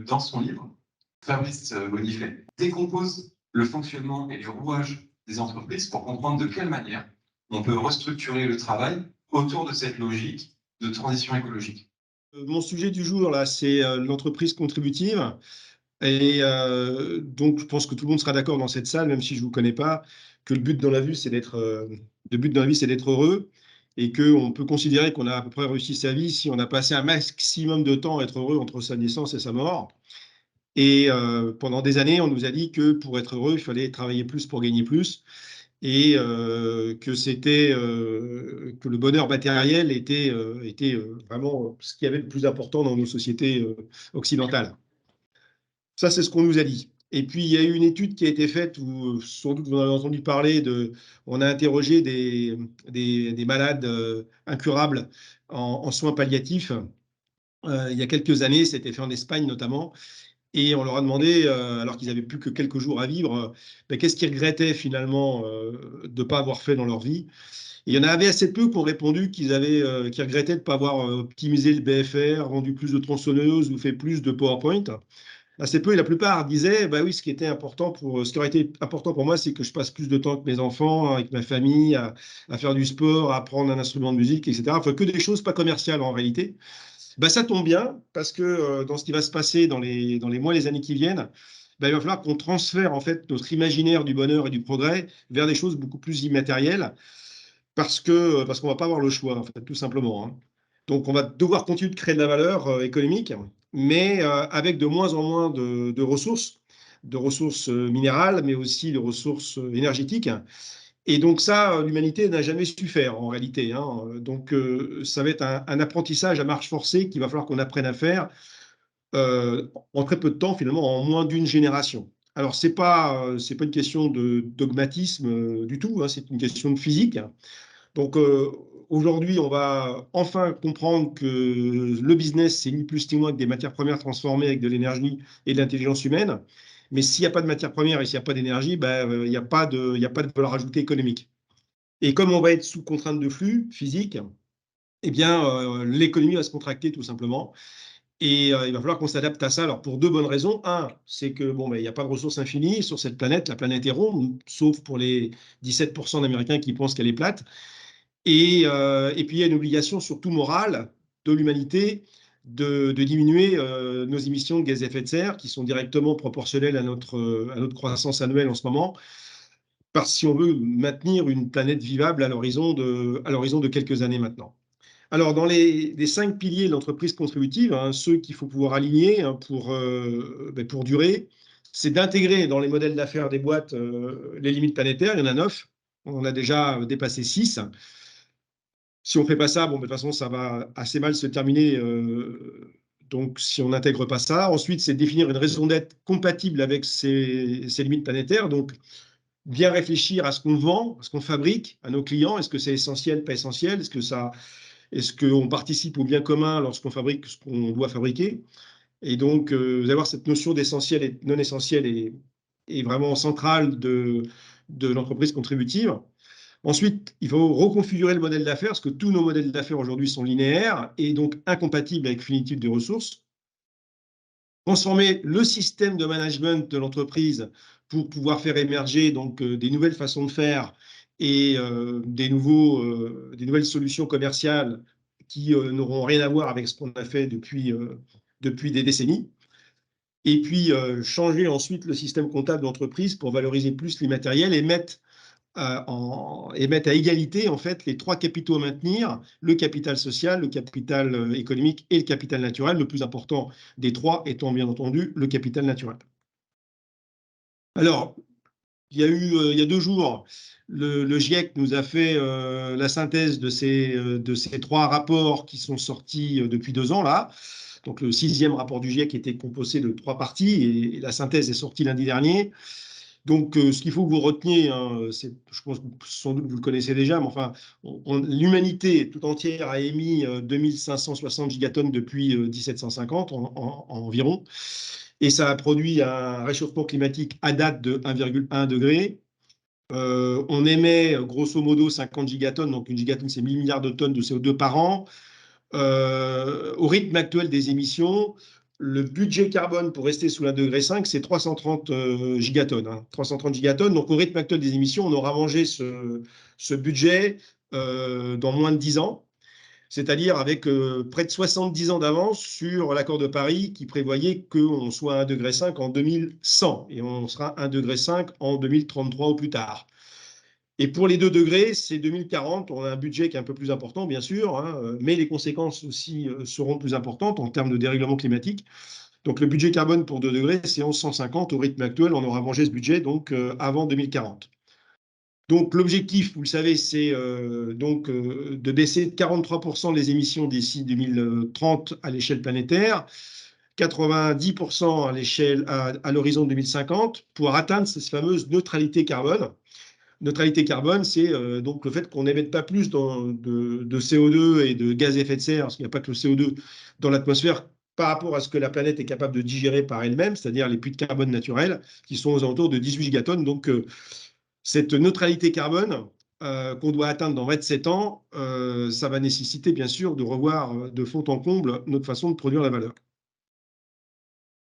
dans son livre, Fabrice Bonifay décompose le fonctionnement et les rouages des entreprises pour comprendre de quelle manière on peut restructurer le travail autour de cette logique de transition écologique. Mon sujet du jour, là, c'est l'entreprise contributive. Et donc, je pense que tout le monde sera d'accord dans cette salle, même si je ne vous connais pas, que le but dans la vie, c'est d'être heureux et qu'on peut considérer qu'on a à peu près réussi sa vie si on a passé un maximum de temps à être heureux entre sa naissance et sa mort. Et pendant des années, on nous a dit que pour être heureux, il fallait travailler plus pour gagner plus et que le bonheur matériel était vraiment ce qui avait le plus important dans nos sociétés occidentales. Ça, c'est ce qu'on nous a dit. Et puis, il y a eu une étude qui a été faite où, sans doute, vous en avez entendu parler, on a interrogé des malades incurables en soins palliatifs. Il y a quelques années, c'était fait en Espagne notamment, et on leur a demandé, alors qu'ils n'avaient plus que quelques jours à vivre, qu'est-ce qu'ils regrettaient finalement de ne pas avoir fait dans leur vie. Et il y en avait assez peu qui ont répondu qu'ils regrettaient de ne pas avoir optimisé le BFR, rendu plus de tronçonneuses ou fait plus de PowerPoint. Assez peu, et la plupart disaient, bah oui, ce qui aurait été important pour moi, c'est que je passe plus de temps avec mes enfants, avec ma famille, à faire du sport, à apprendre un instrument de musique, etc. Enfin, que des choses pas commerciales en réalité. Bah, ça tombe bien, parce que dans ce qui va se passer dans les mois, les années qui viennent, bah, il va falloir qu'on transfère en fait notre imaginaire du bonheur et du progrès vers des choses beaucoup plus immatérielles, parce qu'on va pas avoir le choix, en fait, tout simplement, hein. Donc, on va devoir continuer de créer de la valeur économique, mais avec de moins en moins de ressources minérales, mais aussi de ressources énergétiques. Et donc ça, l'humanité n'a jamais su faire en réalité, hein. Donc, ça va être un apprentissage à marche forcée qu'il va falloir qu'on apprenne à faire en très peu de temps, finalement, en moins d'une génération. Alors, c'est pas une question de dogmatisme du tout, hein, c'est une question de physique. Donc aujourd'hui, on va enfin comprendre que le business, c'est ni plus ni moins que des matières premières transformées avec de l'énergie et de l'intelligence humaine. Mais s'il n'y a pas de matières premières et s'il n'y a pas d'énergie, il n'y a pas de valeur ajoutée économique. Et comme on va être sous contrainte de flux physique, eh bien, l'économie va se contracter tout simplement. Et il va falloir qu'on s'adapte à ça. Alors, pour deux bonnes raisons. Un, c'est que bon, il n'y a pas de ressources infinies sur cette planète. La planète est ronde, sauf pour les 17% d'Américains qui pensent qu'elle est plate. Et puis, il y a une obligation, surtout morale, de l'humanité de diminuer nos émissions de gaz à effet de serre, qui sont directement proportionnelles à notre croissance annuelle en ce moment, parce si on veut maintenir une planète vivable à l'horizon de quelques années maintenant. Alors, dans les 5 piliers de l'entreprise contributive, hein, ceux qu'il faut pouvoir aligner hein, pour durer, c'est d'intégrer dans les modèles d'affaires des boîtes les limites planétaires. Il y en a 9. On a déjà dépassé 6. Si on ne fait pas ça, bon, de toute façon, ça va assez mal se terminer. Donc, si on n'intègre pas ça. Ensuite, c'est définir une raison d'être compatible avec ces limites planétaires. Donc, bien réfléchir à ce qu'on vend, à ce qu'on fabrique à nos clients. Est-ce que c'est essentiel, pas essentiel? Est-ce qu'on participe au bien commun lorsqu'on fabrique ce qu'on doit fabriquer? Et donc, vous allez voir, cette notion d'essentiel et non essentiel est vraiment centrale de l'entreprise contributive. Ensuite, il faut reconfigurer le modèle d'affaires, parce que tous nos modèles d'affaires aujourd'hui sont linéaires et donc incompatibles avec finitude de ressources. Transformer le système de management de l'entreprise pour pouvoir faire émerger donc, des nouvelles façons de faire et des nouvelles solutions commerciales qui n'auront rien à voir avec ce qu'on a fait depuis des décennies. Et puis, changer ensuite le système comptable d'entreprise pour valoriser plus les matériels et mettre à égalité en fait les trois capitaux à maintenir, le capital social, le capital économique et le capital naturel, le plus important des trois étant bien entendu le capital naturel. Alors, il y a 2 jours, le GIEC nous a fait la synthèse de ces 3 rapports qui sont sortis depuis 2 ans là. Donc le 6e rapport du GIEC était composé de 3 parties et la synthèse est sortie lundi dernier. Donc, ce qu'il faut que vous reteniez, hein, je pense que sans doute vous le connaissez déjà, mais enfin, l'humanité tout entière a émis 2560 gigatonnes depuis 1750 environ, et ça a produit un réchauffement climatique à date de 1,1 degré. On émet grosso modo 50 gigatonnes, donc une gigatonne c'est 1000 milliards de tonnes de CO2 par an. Au rythme actuel des émissions, le budget carbone pour rester sous 1,5 degré, c'est 330 gigatonnes. 330 gigatonnes. Donc, au rythme actuel des émissions, on aura mangé ce budget dans moins de 10 ans, c'est-à-dire avec près de 70 ans d'avance sur l'accord de Paris qui prévoyait qu'on soit à 1,5 degré en 2100 et on sera à 1,5 degré en 2033 ou plus tard. Et pour les 2 degrés, c'est 2040. On a un budget qui est un peu plus important, bien sûr, hein, mais les conséquences aussi seront plus importantes en termes de dérèglement climatique. Donc, le budget carbone pour 2 degrés, c'est 1150. Au rythme actuel, on aura mangé ce budget donc avant 2040. Donc, l'objectif, vous le savez, c'est de baisser de 43% les émissions d'ici 2030 à l'échelle planétaire, 90% à l'horizon 2050 pour atteindre cette fameuse neutralité carbone. Neutralité carbone, c'est donc le fait qu'on n'émette pas plus de CO2 et de gaz à effet de serre, parce qu'il n'y a pas que le CO2 dans l'atmosphère, par rapport à ce que la planète est capable de digérer par elle-même, c'est-à-dire les puits de carbone naturels, qui sont aux alentours de 18 gigatonnes. Donc, cette neutralité carbone qu'on doit atteindre dans 27 ans, ça va nécessiter, bien sûr, de revoir de fond en comble notre façon de produire la valeur.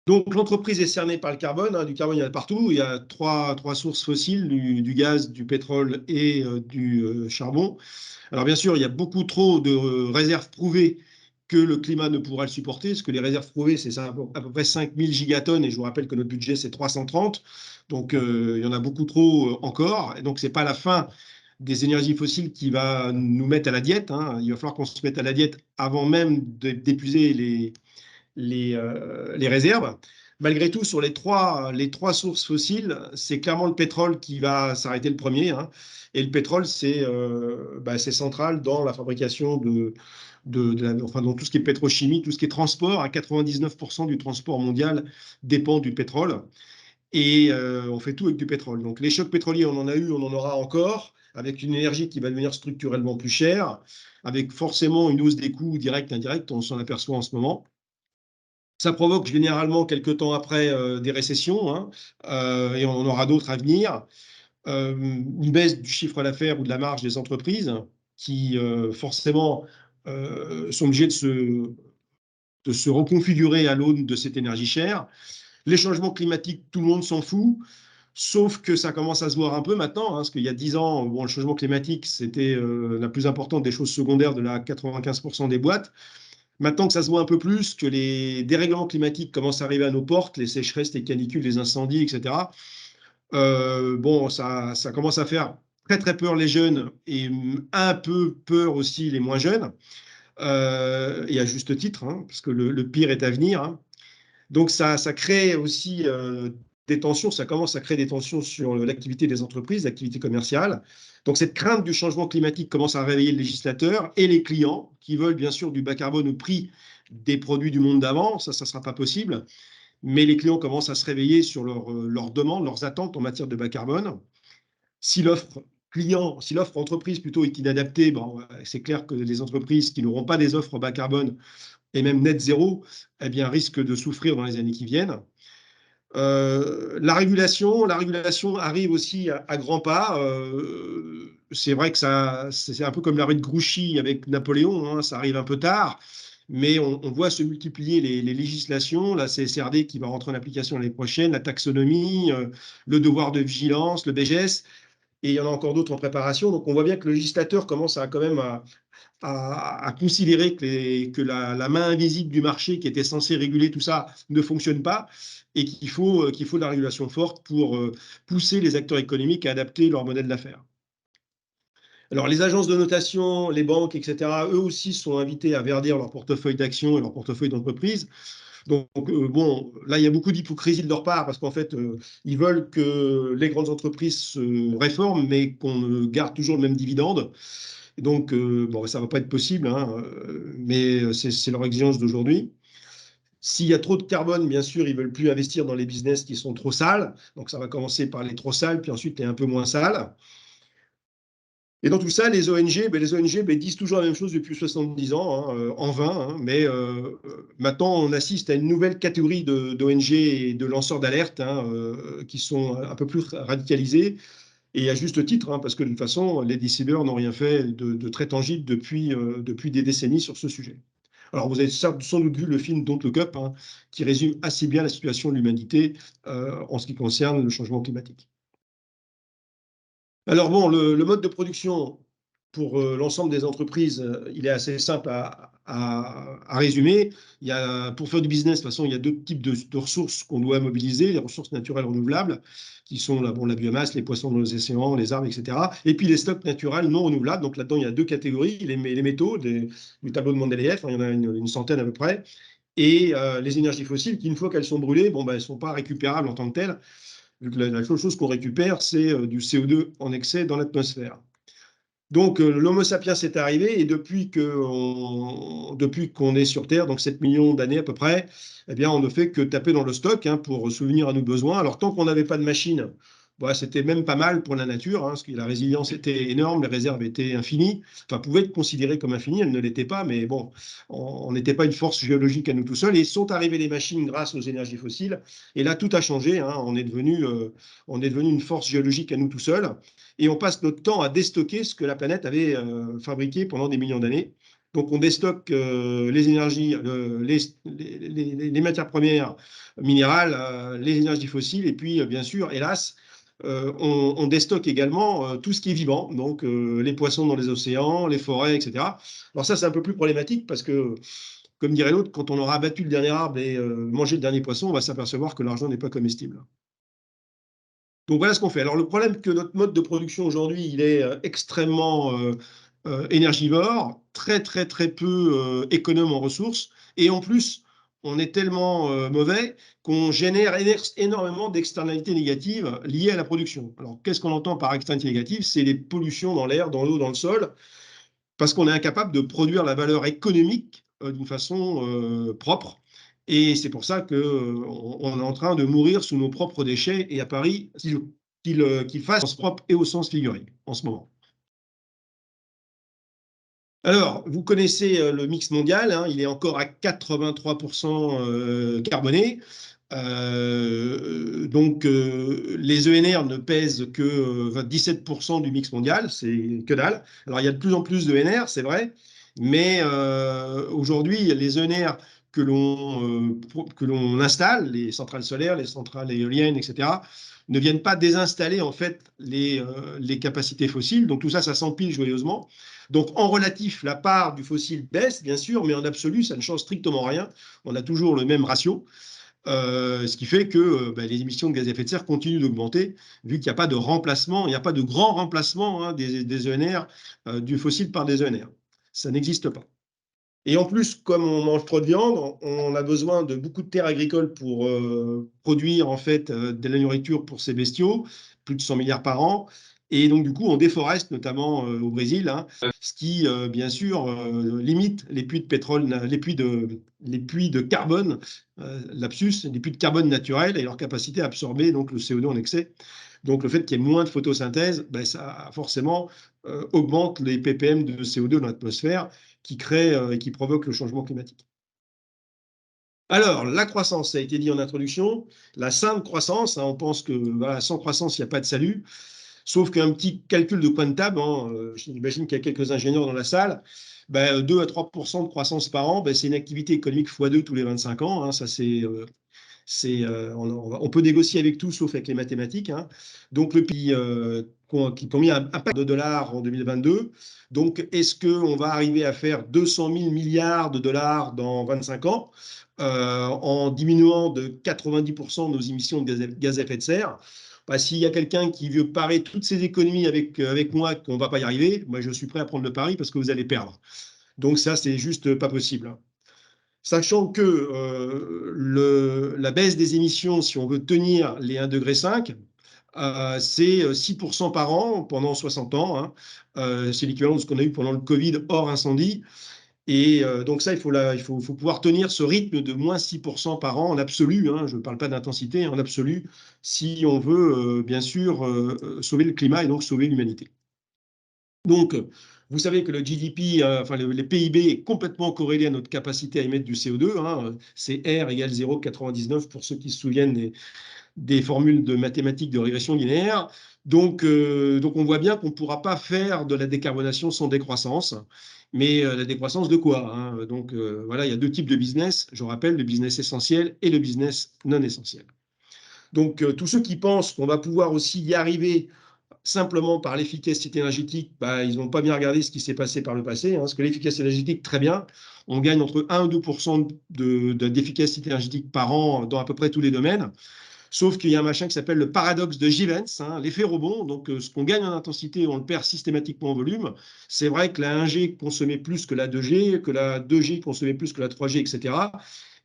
Donc, l'entreprise est cernée par le carbone. Du carbone, il y en a partout. Il y a trois sources fossiles, du gaz, du pétrole et du charbon. Alors, bien sûr, il y a beaucoup trop de réserves prouvées que le climat ne pourra le supporter, parce que les réserves prouvées, c'est à peu près 5000 gigatonnes, et je vous rappelle que notre budget, c'est 330. Donc, il y en a beaucoup trop encore. Et donc, ce n'est pas la fin des énergies fossiles qui va nous mettre à la diète. Il va falloir qu'on se mette à la diète avant même d'épuiser les réserves. Malgré tout, sur les trois sources fossiles, c'est clairement le pétrole qui va s'arrêter le premier. Et le pétrole, c'est central dans la fabrication enfin, dans tout ce qui est pétrochimie, tout ce qui est transport. À 99% du transport mondial dépend du pétrole. Et on fait tout avec du pétrole. Donc les chocs pétroliers, on en a eu, on en aura encore, avec une énergie qui va devenir structurellement plus chère, avec forcément une hausse des coûts directs, indirects, on s'en aperçoit en ce moment. Ça provoque généralement quelques temps après des récessions, et on en aura d'autres à venir. Une baisse du chiffre d'affaires ou de la marge des entreprises qui forcément sont obligées de se reconfigurer à l'aune de cette énergie chère. Les changements climatiques, tout le monde s'en fout, sauf que ça commence à se voir un peu maintenant, parce qu'il y a 10 ans, bon, le changement climatique, c'était la plus importante des choses secondaires de la 95% des boîtes. Maintenant que ça se voit un peu plus, que les dérèglements climatiques commencent à arriver à nos portes, les sécheresses, les canicules, les incendies, etc., bon, ça commence à faire très très peur les jeunes et un peu peur aussi les moins jeunes, et à juste titre, parce que le pire est à venir. Donc ça crée aussi des tensions, ça commence à créer des tensions sur l'activité des entreprises, l'activité commerciale. Donc cette crainte du changement climatique commence à réveiller le législateur et les clients qui veulent bien sûr du bas carbone au prix des produits du monde d'avant. Ça ne sera pas possible. Mais les clients commencent à se réveiller sur leurs demandes, leurs attentes en matière de bas carbone. Si l'offre client, si l'offre entreprise plutôt est inadaptée, bon, c'est clair que les entreprises qui n'auront pas des offres bas carbone et même net zéro, eh bien, risquent de souffrir dans les années qui viennent. La régulation arrive aussi à grands pas. C'est vrai que c'est un peu comme la rue de Grouchy avec Napoléon, ça arrive un peu tard, mais on voit se multiplier les législations, la CSRD qui va rentrer en application l'année prochaine, la taxonomie, le devoir de vigilance, le BGS, et il y en a encore d'autres en préparation. Donc on voit bien que le législateur commence quand même à considérer que la main invisible du marché qui était censée réguler tout ça ne fonctionne pas et qu'il faut de la régulation forte pour pousser les acteurs économiques à adapter leur modèle d'affaires. Alors, les agences de notation, les banques, etc., eux aussi sont invités à verdir leur portefeuille d'actions et leur portefeuille d'entreprise. Donc, bon, là, il y a beaucoup d'hypocrisie de leur part parce qu'en fait, ils veulent que les grandes entreprises se réforment, mais qu'on garde toujours le même dividende. Et donc, bon, ça ne va pas être possible, mais c'est leur exigence d'aujourd'hui. S'il y a trop de carbone, bien sûr, ils ne veulent plus investir dans les business qui sont trop sales. Donc, ça va commencer par les trop sales, puis ensuite les un peu moins sales. Et dans tout ça, les ONG, disent toujours la même chose depuis 70 ans, en vain. Mais maintenant, on assiste à une nouvelle catégorie d'ONG et de lanceurs d'alerte qui sont un peu plus radicalisés. Et à juste titre, parce que de toute façon, les décideurs n'ont rien fait de très tangible depuis des décennies sur ce sujet. Alors, vous avez sans doute vu le film Don't Look Up, hein, qui résume assez bien la situation de l'humanité en ce qui concerne le changement climatique. Alors bon, le mode de production pour l'ensemble des entreprises, il est assez simple à résumer. Pour faire du business, de toute façon, il y a deux types de ressources qu'on doit mobiliser, les ressources naturelles renouvelables, qui sont la biomasse, les poissons dans les océans, les arbres, etc. Et puis les stocks naturels non renouvelables. Donc là-dedans, il y a deux catégories, les métaux, du tableau de Mendeleïev, hein, il y en a une centaine à peu près, et les énergies fossiles qui, une fois qu'elles sont brûlées, bon, ben, elles ne sont pas récupérables en tant que telles, vu que la seule chose qu'on récupère, c'est du CO2 en excès dans l'atmosphère. Donc, l'Homo sapiens est arrivé et depuis qu'on est sur Terre, donc 7 millions d'années à peu près, eh bien, on ne fait que taper dans le stock hein, pour souvenir à nos besoins. Alors, tant qu'on n'avait pas de machine, bah, c'était même pas mal pour la nature, hein, parce que la résilience était énorme, les réserves étaient infinies, enfin, pouvaient être considérées comme infinies, elles ne l'étaient pas, mais bon, on n'était pas une force géologique à nous tout seuls. Et sont arrivées les machines grâce aux énergies fossiles, et là, tout a changé, hein, on est devenu une force géologique à nous tout seuls et on passe notre temps à déstocker ce que la planète avait fabriqué pendant des millions d'années. Donc on déstocke les énergies, les matières premières minérales, les énergies fossiles, et puis bien sûr, hélas, on déstocke également tout ce qui est vivant, donc les poissons dans les océans, les forêts, etc. Alors ça, c'est un peu plus problématique parce que, comme dirait l'autre, quand on aura abattu le dernier arbre et mangé le dernier poisson, on va s'apercevoir que l'argent n'est pas comestible. Donc voilà ce qu'on fait. Alors le problème que notre mode de production aujourd'hui, il est extrêmement énergivore, très très très peu économe en ressources, et en plus, on est tellement mauvais qu'on génère énormément d'externalités négatives liées à la production. Alors qu'est-ce qu'on entend par externalités négatives? C'est les pollutions dans l'air, dans l'eau, dans le sol, parce qu'on est incapable de produire la valeur économique d'une façon propre. Et c'est pour ça qu'on est en train de mourir sous nos propres déchets. Et à Paris, qu'il fasse au sens propre et au sens figuré en ce moment. Alors, vous connaissez le mix mondial, hein, il est encore à 83% carboné. Donc, les ENR ne pèsent que 17% du mix mondial, c'est que dalle. Alors, il y a de plus en plus d'ENR, c'est vrai, mais aujourd'hui, les ENR que l'on installe, les centrales solaires, les centrales éoliennes, etc., ne viennent pas désinstaller en fait les capacités fossiles. Donc tout ça, ça s'empile joyeusement. Donc en relatif, la part du fossile baisse, bien sûr, mais en absolu, ça ne change strictement rien. On a toujours le même ratio. Ce qui fait que les émissions de gaz à effet de serre continuent d'augmenter, vu qu'il n'y a pas de remplacement, il n'y a pas de grand remplacement hein, des ENR, du fossile par des ENR. Ça n'existe pas. Et en plus, comme on mange trop de viande, on a besoin de beaucoup de terres agricoles pour produire en fait de la nourriture pour ces bestiaux, plus de 100 milliards par an. Et donc, du coup, on déforeste, notamment au Brésil, hein, ce qui, bien sûr, limite les puits de pétrole, les puits de carbone, lapsus, les puits de carbone naturels et leur capacité à absorber donc, le CO2 en excès. Donc, le fait qu'il y ait moins de photosynthèse, ben, ça forcément augmente les ppm de CO2 dans l'atmosphère qui crée et qui provoque le changement climatique. Alors, la croissance, ça a été dit en introduction, la sainte croissance, hein, on pense que voilà, sans croissance, il n'y a pas de salut, sauf qu'un petit calcul de coin de table, hein, j'imagine qu'il y a quelques ingénieurs dans la salle, 2 à 3% de croissance par an, c'est une activité économique x2 tous les 25 ans, hein, ça on peut négocier avec tout sauf avec les mathématiques. Hein. Donc le pays qui ont mis un pack de dollars en 2022. Donc est-ce qu'on va arriver à faire 200 000 milliards de dollars dans 25 ans en diminuant de 90% nos émissions de gaz à effet de serre? S'il y a quelqu'un qui veut parer toutes ces économies avec moi qu'on ne va pas y arriver, moi je suis prêt à prendre le pari parce que vous allez perdre. Donc ça, c'est juste pas possible. Hein. Sachant que la baisse des émissions, si on veut tenir les 1,5 degré, c'est 6% par an pendant 60 ans. Hein. C'est l'équivalent de ce qu'on a eu pendant le Covid hors incendie. Et donc ça, il faut pouvoir tenir ce rythme de moins 6% par an en absolu. Hein, je ne parle pas d'intensité, en absolu, si on veut bien sûr sauver le climat et donc sauver l'humanité. Donc, Vous savez que le GDP, enfin les PIB est complètement corrélé à notre capacité à émettre du CO2. Hein. C'est R égale 0,99 pour ceux qui se souviennent des formules de mathématiques de régression linéaire. Donc on voit bien qu'on ne pourra pas faire de la décarbonation sans décroissance. Mais la décroissance de quoi, hein? Donc voilà, il y a deux types de business. Je rappelle, le business essentiel et le business non essentiel. Donc tous ceux qui pensent qu'on va pouvoir aussi y arriver simplement par l'efficacité énergétique, bah, ils n'ont pas bien regardé ce qui s'est passé par le passé. Hein, parce que l'efficacité énergétique, très bien, on gagne entre 1 et 2% d'efficacité énergétique par an dans à peu près tous les domaines. Sauf qu'il y a un machin qui s'appelle le paradoxe de Givens, hein, l'effet rebond. Donc, ce qu'on gagne en intensité, on le perd systématiquement en volume. C'est vrai que la 1G consommait plus que la 2G, que la 2G consommait plus que la 3G, etc.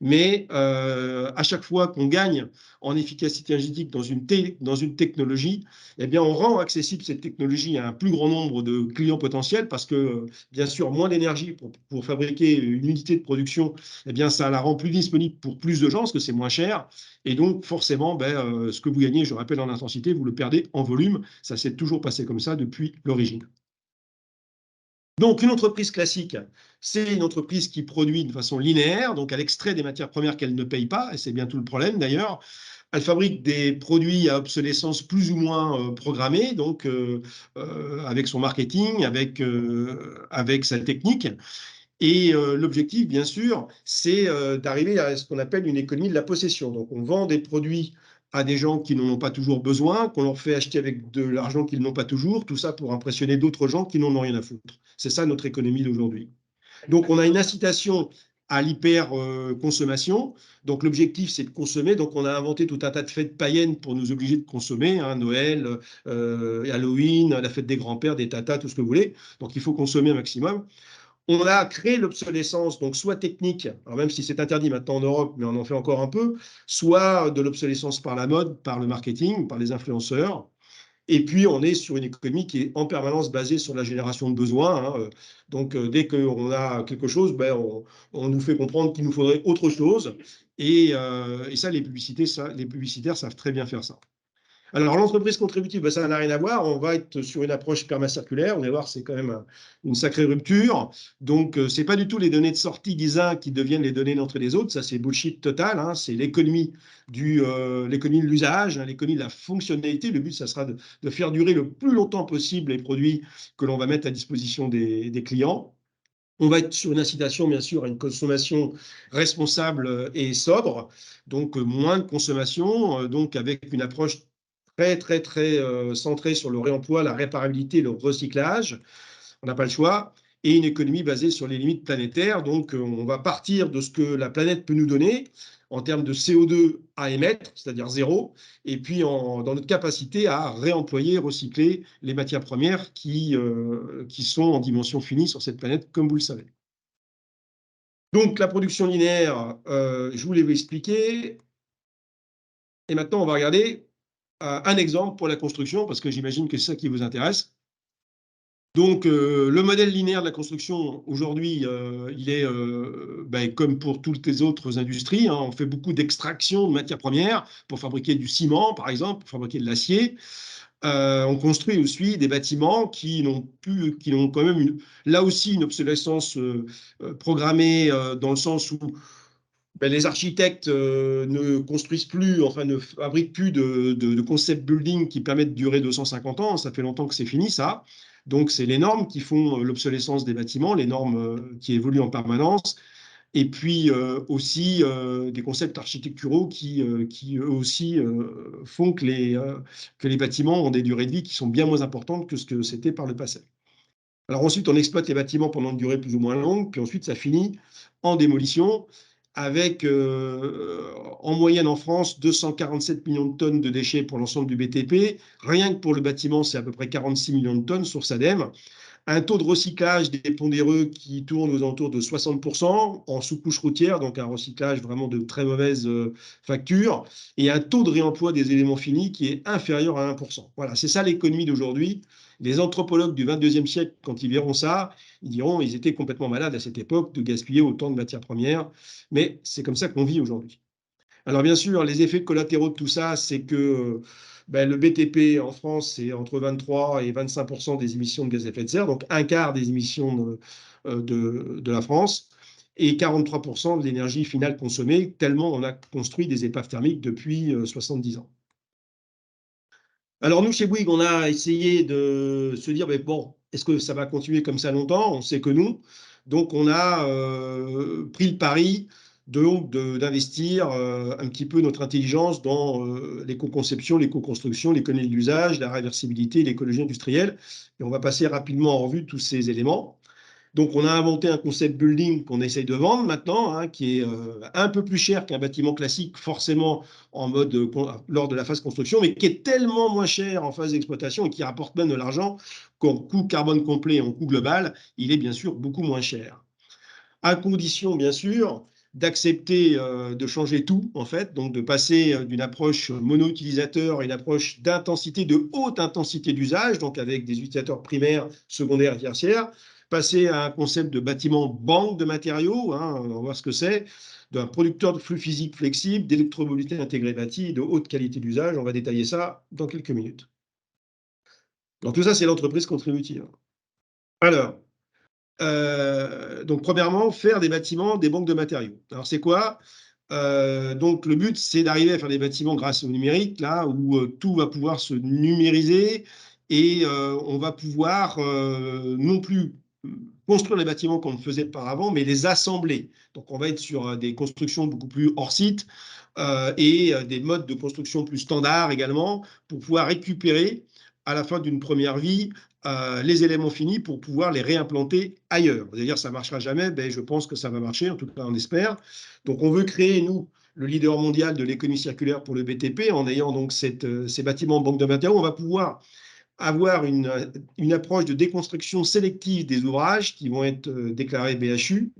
Mais à chaque fois qu'on gagne en efficacité énergétique dans une technologie, eh bien, on rend accessible cette technologie à un plus grand nombre de clients potentiels parce que, bien sûr, moins d'énergie pour fabriquer une unité de production, eh bien, ça la rend plus disponible pour plus de gens parce que c'est moins cher. Et donc, forcément, ce que vous gagnez, je rappelle, en intensité, vous le perdez en volume. Ça s'est toujours passé comme ça depuis l'origine. Donc, une entreprise classique, c'est une entreprise qui produit de façon linéaire, donc elle extrait des matières premières qu'elle ne paye pas, et c'est bien tout le problème d'ailleurs. Elle fabrique des produits à obsolescence plus ou moins programmée, donc avec son marketing, avec sa technique. Et l'objectif, bien sûr, c'est d'arriver à ce qu'on appelle une économie de la possession. Donc, on vend des produits à des gens qui n'en ont pas toujours besoin, qu'on leur fait acheter avec de l'argent qu'ils n'ont pas toujours, tout ça pour impressionner d'autres gens qui n'en ont rien à foutre. C'est ça notre économie d'aujourd'hui. Donc, on a une incitation à l'hyper-consommation. Donc, l'objectif, c'est de consommer. Donc, on a inventé tout un tas de fêtes païennes pour nous obliger de consommer, hein, Noël, Halloween, la fête des grands-pères, des tatas, tout ce que vous voulez. Donc, il faut consommer un maximum. On a créé l'obsolescence, donc soit technique, alors même si c'est interdit maintenant en Europe, mais on en fait encore un peu, soit de l'obsolescence par la mode, par le marketing, par les influenceurs. Et puis, on est sur une économie qui est en permanence basée sur la génération de besoins. Hein. Donc, dès qu'on a quelque chose, on nous fait comprendre qu'il nous faudrait autre chose. Et ça, les publicitaires savent très bien faire ça. Alors, l'entreprise contributive, ça n'a rien à voir. On va être sur une approche permacirculaire. On va voir, c'est quand même une sacrée rupture. Donc, ce n'est pas du tout les données de sortie d'ISA qui deviennent les données d'entrée des autres. Ça, c'est bullshit total. Hein. C'est l'économie l'économie de l'usage, hein, l'économie de la fonctionnalité. Le but, ça sera de faire durer le plus longtemps possible les produits que l'on va mettre à disposition des clients. On va être sur une incitation, bien sûr, à une consommation responsable et sobre, donc moins de consommation, donc avec une approche très centrée sur le réemploi, la réparabilité, le recyclage. On n'a pas le choix. Et une économie basée sur les limites planétaires. Donc, on va partir de ce que la planète peut nous donner en termes de CO2 à émettre, c'est-à-dire zéro, et puis dans notre capacité à réemployer, recycler les matières premières qui sont en dimension finie sur cette planète, comme vous le savez. Donc, la production linéaire, je vous l'ai expliqué. Et maintenant, on va regarder un exemple pour la construction, parce que j'imagine que c'est ça qui vous intéresse. Donc, le modèle linéaire de la construction, aujourd'hui, il est comme pour toutes les autres industries. Hein, on fait beaucoup d'extraction de matières premières pour fabriquer du ciment, par exemple, pour fabriquer de l'acier. On construit aussi des bâtiments qui ont quand même là aussi une obsolescence programmée dans le sens où les architectes ne construisent plus, enfin ne fabriquent plus de concept building qui permettent de durer 250 ans. Ça fait longtemps que c'est fini, ça. Donc, c'est les normes qui font l'obsolescence des bâtiments, les normes qui évoluent en permanence. Et puis aussi des concepts architecturaux qui eux aussi font que les bâtiments ont des durées de vie qui sont bien moins importantes que ce que c'était par le passé. Alors ensuite, on exploite les bâtiments pendant une durée plus ou moins longue, puis ensuite, ça finit en démolition avec, en moyenne en France, 247 millions de tonnes de déchets pour l'ensemble du BTP. Rien que pour le bâtiment, c'est à peu près 46 millions de tonnes sur SADEM. Un taux de recyclage des pondéreux qui tourne aux alentours de 60% en sous-couche routière, donc un recyclage vraiment de très mauvaise facture, et un taux de réemploi des éléments finis qui est inférieur à 1%. Voilà, c'est ça l'économie d'aujourd'hui. Les anthropologues du 22e siècle, quand ils verront ça, ils diront qu'ils étaient complètement malades à cette époque de gaspiller autant de matières premières, mais c'est comme ça qu'on vit aujourd'hui. Alors bien sûr, les effets collatéraux de tout ça, c'est que le BTP en France, c'est entre 23 et 25% des émissions de gaz à effet de serre, donc un quart des émissions de la France, et 43% de l'énergie finale consommée, tellement on a construit des épaves thermiques depuis 70 ans. Alors nous, chez Bouygues, on a essayé de se dire, mais bon, est-ce que ça va continuer comme ça longtemps? On sait que non. Donc on a pris le pari d'investir un petit peu notre intelligence dans l'éco-conception, l'éco-construction, l'économie de l'usage, la réversibilité, l'écologie industrielle. Et on va passer rapidement en revue tous ces éléments. Donc, on a inventé un concept building qu'on essaye de vendre maintenant, hein, qui est un peu plus cher qu'un bâtiment classique, forcément en mode lors de la phase construction, mais qui est tellement moins cher en phase d'exploitation et qui rapporte même de l'argent qu'en coût carbone complet et en coût global, il est bien sûr beaucoup moins cher. À condition, bien sûr, d'accepter de changer tout, en fait, donc de passer d'une approche mono-utilisateur à une approche d'intensité, de haute intensité d'usage, donc avec des utilisateurs primaires, secondaires et tertiaires, passer à un concept de bâtiment banque de matériaux, hein, on va voir ce que c'est, d'un producteur de flux physiques flexibles, d'électromobilité intégrée bâtie, de haute qualité d'usage. On va détailler ça dans quelques minutes. Donc tout ça, c'est l'entreprise contributive. Alors, donc, premièrement, faire des bâtiments, des banques de matériaux. Alors, c'est quoi? Donc, le but, c'est d'arriver à faire des bâtiments grâce au numérique, là où tout va pouvoir se numériser et on va pouvoir non plus construire les bâtiments comme on faisait auparavant, mais les assembler. Donc, on va être sur des constructions beaucoup plus hors site et des modes de construction plus standards également pour pouvoir récupérer à la fin d'une première vie les éléments finis pour pouvoir les réimplanter ailleurs. C'est-à-dire ça ne marchera jamais, mais je pense que ça va marcher, en tout cas on espère. Donc on veut créer, nous, le leader mondial de l'économie circulaire pour le BTP, en ayant donc ces bâtiments en banque de matériaux. On va pouvoir avoir une approche de déconstruction sélective des ouvrages qui vont être déclarés BHU.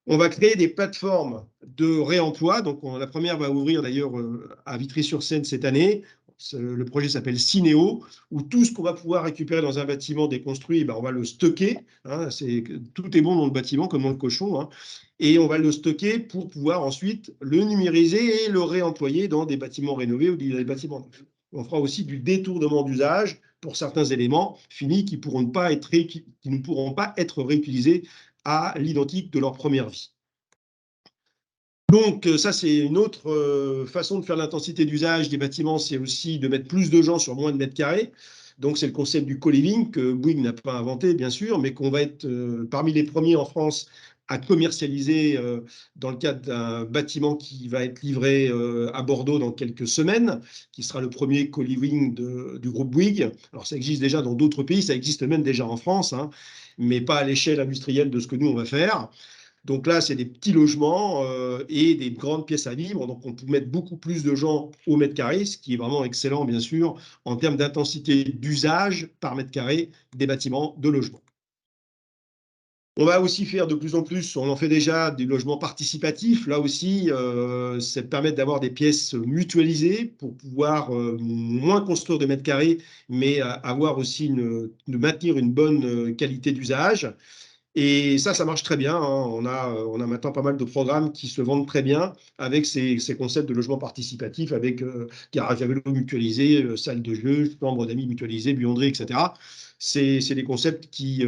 On va créer des plateformes de réemploi. Donc, la première va ouvrir d'ailleurs à Vitry-sur-Seine cette année. Le projet s'appelle Cinéo, où tout ce qu'on va pouvoir récupérer dans un bâtiment déconstruit, on va le stocker. Hein, tout est bon dans le bâtiment, comme dans le cochon. Hein, et on va le stocker pour pouvoir ensuite le numériser et le réemployer dans des bâtiments rénovés ou des bâtiments neufs. On fera aussi du détournement d'usage pour certains éléments finis qui ne pourront pas être réutilisés à l'identique de leur première vie. Donc ça, c'est une autre façon de faire l'intensité d'usage des bâtiments, c'est aussi de mettre plus de gens sur moins de mètres carrés. Donc c'est le concept du co-living que Bouygues n'a pas inventé, bien sûr, mais qu'on va être parmi les premiers en France à commercialiser dans le cadre d'un bâtiment qui va être livré à Bordeaux dans quelques semaines, qui sera le premier co-living du groupe Bouygues. Alors ça existe déjà dans d'autres pays, ça existe même déjà en France, hein, mais pas à l'échelle industrielle de ce que nous on va faire. Donc là, c'est des petits logements et des grandes pièces à vivre. Donc on peut mettre beaucoup plus de gens au mètre carré, ce qui est vraiment excellent, bien sûr, en termes d'intensité d'usage par mètre carré des bâtiments de logement. On va aussi faire de plus en plus, on en fait déjà, des logements participatifs. Là aussi, ça permet d'avoir des pièces mutualisées pour pouvoir moins construire de mètres carrés, mais avoir aussi de maintenir une bonne qualité d'usage. Et ça marche très bien. Hein. On a maintenant pas mal de programmes qui se vendent très bien avec ces concepts de logement participatif, avec garage à vélo mutualisé, salle de jeu, chambre d'amis mutualisée, buanderie, etc. C'est des concepts qui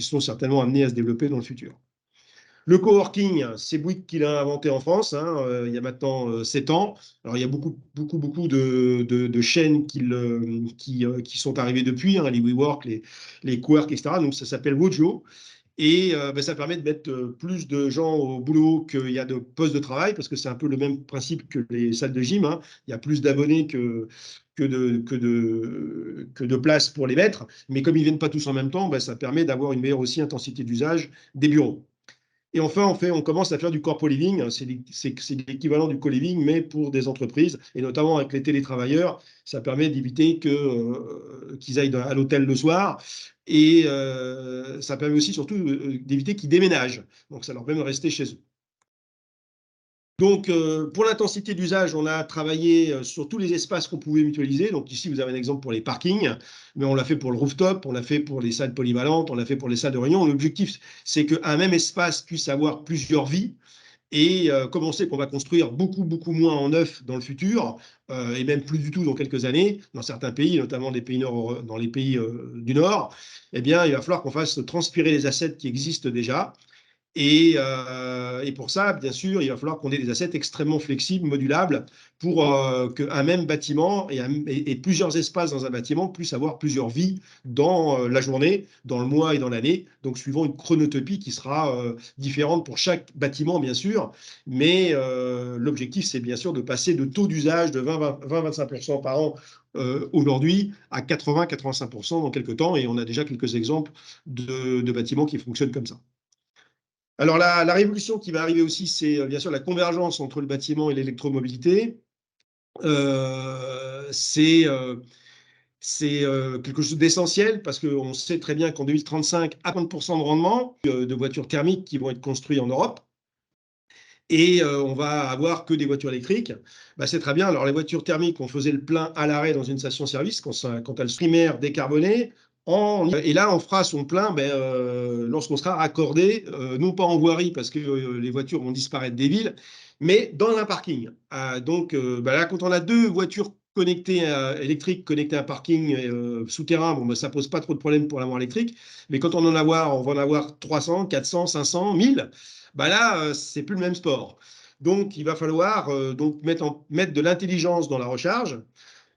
sont certainement amenés à se développer dans le futur. Le coworking, c'est Bouygues qui l'a inventé en France, hein, il y a maintenant 7 ans. Alors, il y a beaucoup de chaînes qui sont arrivées depuis, hein, les WeWork, les Quark, etc. Donc, ça s'appelle Wojo. Et ça permet de mettre plus de gens au boulot qu'il y a de postes de travail, parce que c'est un peu le même principe que les salles de gym. Hein. Il y a plus d'abonnés que de places pour les mettre. Mais comme ils ne viennent pas tous en même temps, ça permet d'avoir une meilleure aussi intensité d'usage des bureaux. Et enfin, on commence à faire du corpo living. C'est l'équivalent du co-living, mais pour des entreprises, et notamment avec les télétravailleurs, ça permet d'éviter qu'ils aillent à l'hôtel le soir. Et ça permet aussi surtout d'éviter qu'ils déménagent. Donc, ça leur permet de rester chez eux. Donc, pour l'intensité d'usage, on a travaillé sur tous les espaces qu'on pouvait mutualiser. Donc, ici, vous avez un exemple pour les parkings, mais on l'a fait pour le rooftop, on l'a fait pour les salles polyvalentes, on l'a fait pour les salles de réunion. L'objectif, c'est qu'un même espace puisse avoir plusieurs vies Et comme on sait qu'on va construire beaucoup, beaucoup moins en neuf dans le futur, et même plus du tout dans quelques années, dans certains pays, notamment dans les pays du Nord, eh bien, il va falloir qu'on fasse transpirer les assets qui existent déjà. Et pour ça, bien sûr, il va falloir qu'on ait des assets extrêmement flexibles, modulables, pour qu'un même bâtiment et plusieurs espaces dans un bâtiment puissent avoir plusieurs vies dans la journée, dans le mois et dans l'année, donc suivant une chronotopie qui sera différente pour chaque bâtiment, bien sûr. Mais l'objectif, c'est bien sûr de passer de taux d'usage de 20-25% par an aujourd'hui à 80-85% dans quelques temps, et on a déjà quelques exemples de bâtiments qui fonctionnent comme ça. Alors, la révolution qui va arriver aussi, c'est bien sûr la convergence entre le bâtiment et l'électromobilité. C'est quelque chose d'essentiel parce qu'on sait très bien qu'en 2035, à 50% de rendement de voitures thermiques qui vont être construites en Europe. Et on va avoir que des voitures électriques. Bah, c'est très bien. Alors, les voitures thermiques, on faisait le plein à l'arrêt dans une station-service quand elles sont primaires décarbonées. Et là, on fera son plein lorsqu'on sera raccordé, non pas en voirie, parce que les voitures vont disparaître des villes, mais dans un parking. Donc là, quand on a deux voitures connectées électriques connectées à un parking souterrain, bon, ça pose pas trop de problèmes pour l'avoir électrique. Mais quand on va en avoir 300, 400, 500, 1000, bah là, c'est plus le même sport. Donc, il va falloir donc mettre de l'intelligence dans la recharge.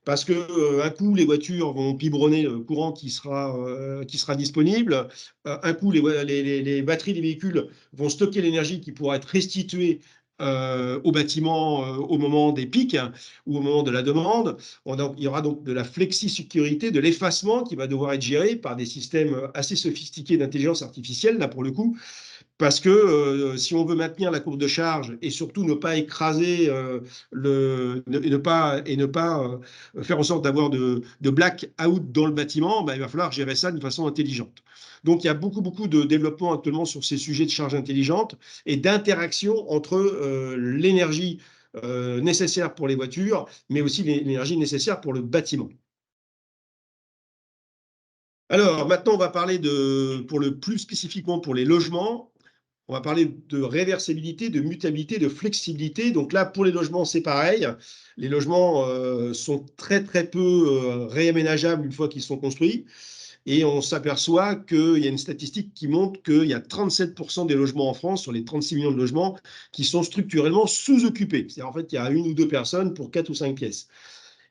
Parce que un coup, les voitures vont biberonner le courant qui sera disponible. Un coup, les batteries des véhicules vont stocker l'énergie qui pourra être restituée au bâtiment au moment des pics, hein, ou au moment de la demande. Il y aura donc de la flexi-sécurité, de l'effacement qui va devoir être géré par des systèmes assez sophistiqués d'intelligence artificielle, là pour le coup, parce que si on veut maintenir la courbe de charge et surtout ne pas écraser et ne pas faire en sorte d'avoir de black-out dans le bâtiment, bah, il va falloir gérer ça d'une façon intelligente. Donc il y a beaucoup, beaucoup de développement actuellement sur ces sujets de charge intelligente et d'interaction entre l'énergie nécessaire pour les voitures, mais aussi l'énergie nécessaire pour le bâtiment. Alors maintenant, on va parler plus spécifiquement pour les logements. On va parler de réversibilité, de mutabilité, de flexibilité. Donc là, pour les logements, c'est pareil. Les logements sont très, très peu réaménageables une fois qu'ils sont construits. Et on s'aperçoit qu'il y a une statistique qui montre qu'il y a 37% des logements en France, sur les 36 millions de logements, qui sont structurellement sous-occupés. C'est-à-dire, en fait, il y a une ou deux personnes pour 4 ou 5 pièces.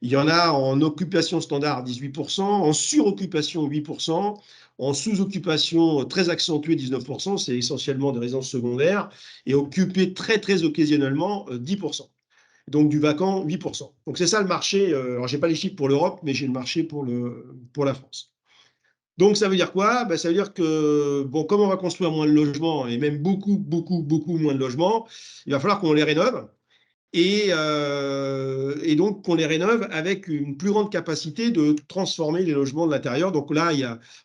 Il y en a en occupation standard 18%, en suroccupation 8%, en sous-occupation très accentuée 19%, c'est essentiellement des résidences secondaires, et occupé très très occasionnellement 10%. Donc du vacant 8%. Donc c'est ça le marché. Alors j'ai pas les chiffres pour l'Europe, mais j'ai le marché pour la France. Donc ça veut dire quoi? Ben, ça veut dire que bon, comme on va construire moins de logements et même beaucoup beaucoup beaucoup moins de logements, il va falloir qu'on les rénove. Et donc qu'on les rénove avec une plus grande capacité de transformer les logements de l'intérieur. Donc là,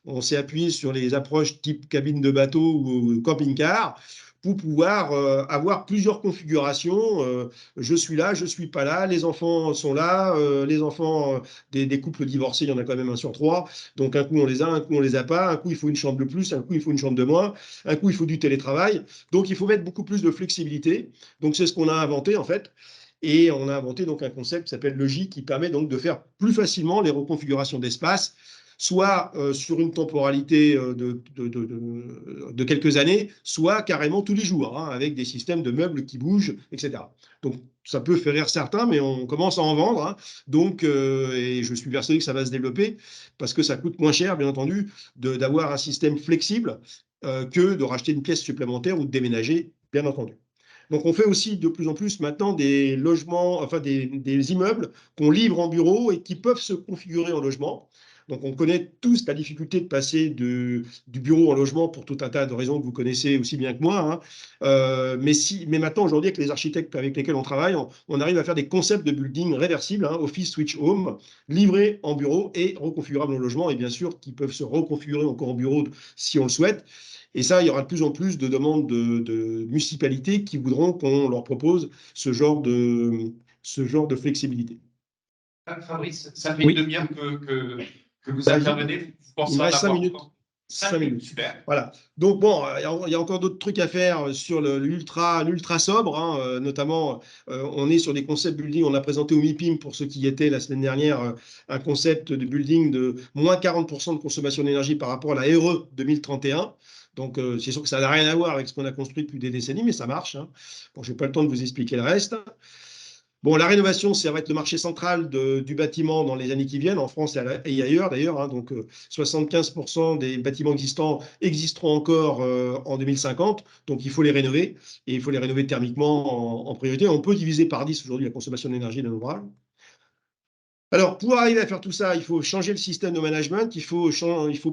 on s'est appuyé sur les approches type cabine de bateau ou camping-car pour pouvoir avoir plusieurs configurations. Je suis là, je suis pas là, les enfants sont là, les enfants des couples divorcés, il y en a quand même un sur trois. Donc un coup on les a, un coup on les a pas, un coup il faut une chambre de plus, un coup il faut une chambre de moins, un coup il faut du télétravail. Donc il faut mettre beaucoup plus de flexibilité. Donc c'est ce qu'on a inventé en fait. Et on a inventé donc un concept qui s'appelle Logi, qui permet donc de faire plus facilement les reconfigurations d'espace, soit sur une temporalité de quelques années, soit carrément tous les jours, hein, avec des systèmes de meubles qui bougent, etc. Donc ça peut faire rire certains, mais on commence à en vendre. Hein. Donc, et je suis persuadé que ça va se développer, parce que ça coûte moins cher, bien entendu, d'avoir un système flexible que de racheter une pièce supplémentaire ou de déménager, bien entendu. Donc, on fait aussi de plus en plus maintenant des logements, enfin des immeubles qu'on livre en bureau et qui peuvent se configurer en logement. Donc, on connaît tous la difficulté de passer du bureau en logement pour tout un tas de raisons que vous connaissez aussi bien que moi. Hein. Mais maintenant, aujourd'hui, avec les architectes avec lesquels on travaille, on arrive à faire des concepts de building réversibles, hein, Office Switch Home, livrés en bureau et reconfigurables en logement, et bien sûr, qui peuvent se reconfigurer encore en bureau si on le souhaite. Et ça, il y aura de plus en plus de demandes de municipalités qui voudront qu'on leur propose ce genre de flexibilité. Fabrice, ça fait une Oui, demi-heure que vous bah, intervenez. Vous il pensez me en reste 5 avoir minutes. encore 5 minutes. Super. Voilà. Donc bon, il y a encore d'autres trucs à faire sur l'ultra sobre, hein, notamment on est sur des concepts building. On a présenté au MIPIM, pour ceux qui y étaient la semaine dernière, un concept de building de moins 40% de consommation d'énergie par rapport à la RE 2031. Donc c'est sûr que ça n'a rien à voir avec ce qu'on a construit depuis des décennies, mais ça marche, hein. Bon, je n'ai pas le temps de vous expliquer le reste. Bon, la rénovation, ça va être le marché central du bâtiment dans les années qui viennent, en France et ailleurs d'ailleurs, hein. Donc 75% des bâtiments existants existeront encore en 2050. Donc il faut les rénover, et il faut les rénover thermiquement en priorité. On peut diviser par 10 aujourd'hui la consommation d'énergie d'un ouvrage. Alors, pour arriver à faire tout ça, il faut changer le système de management, il faut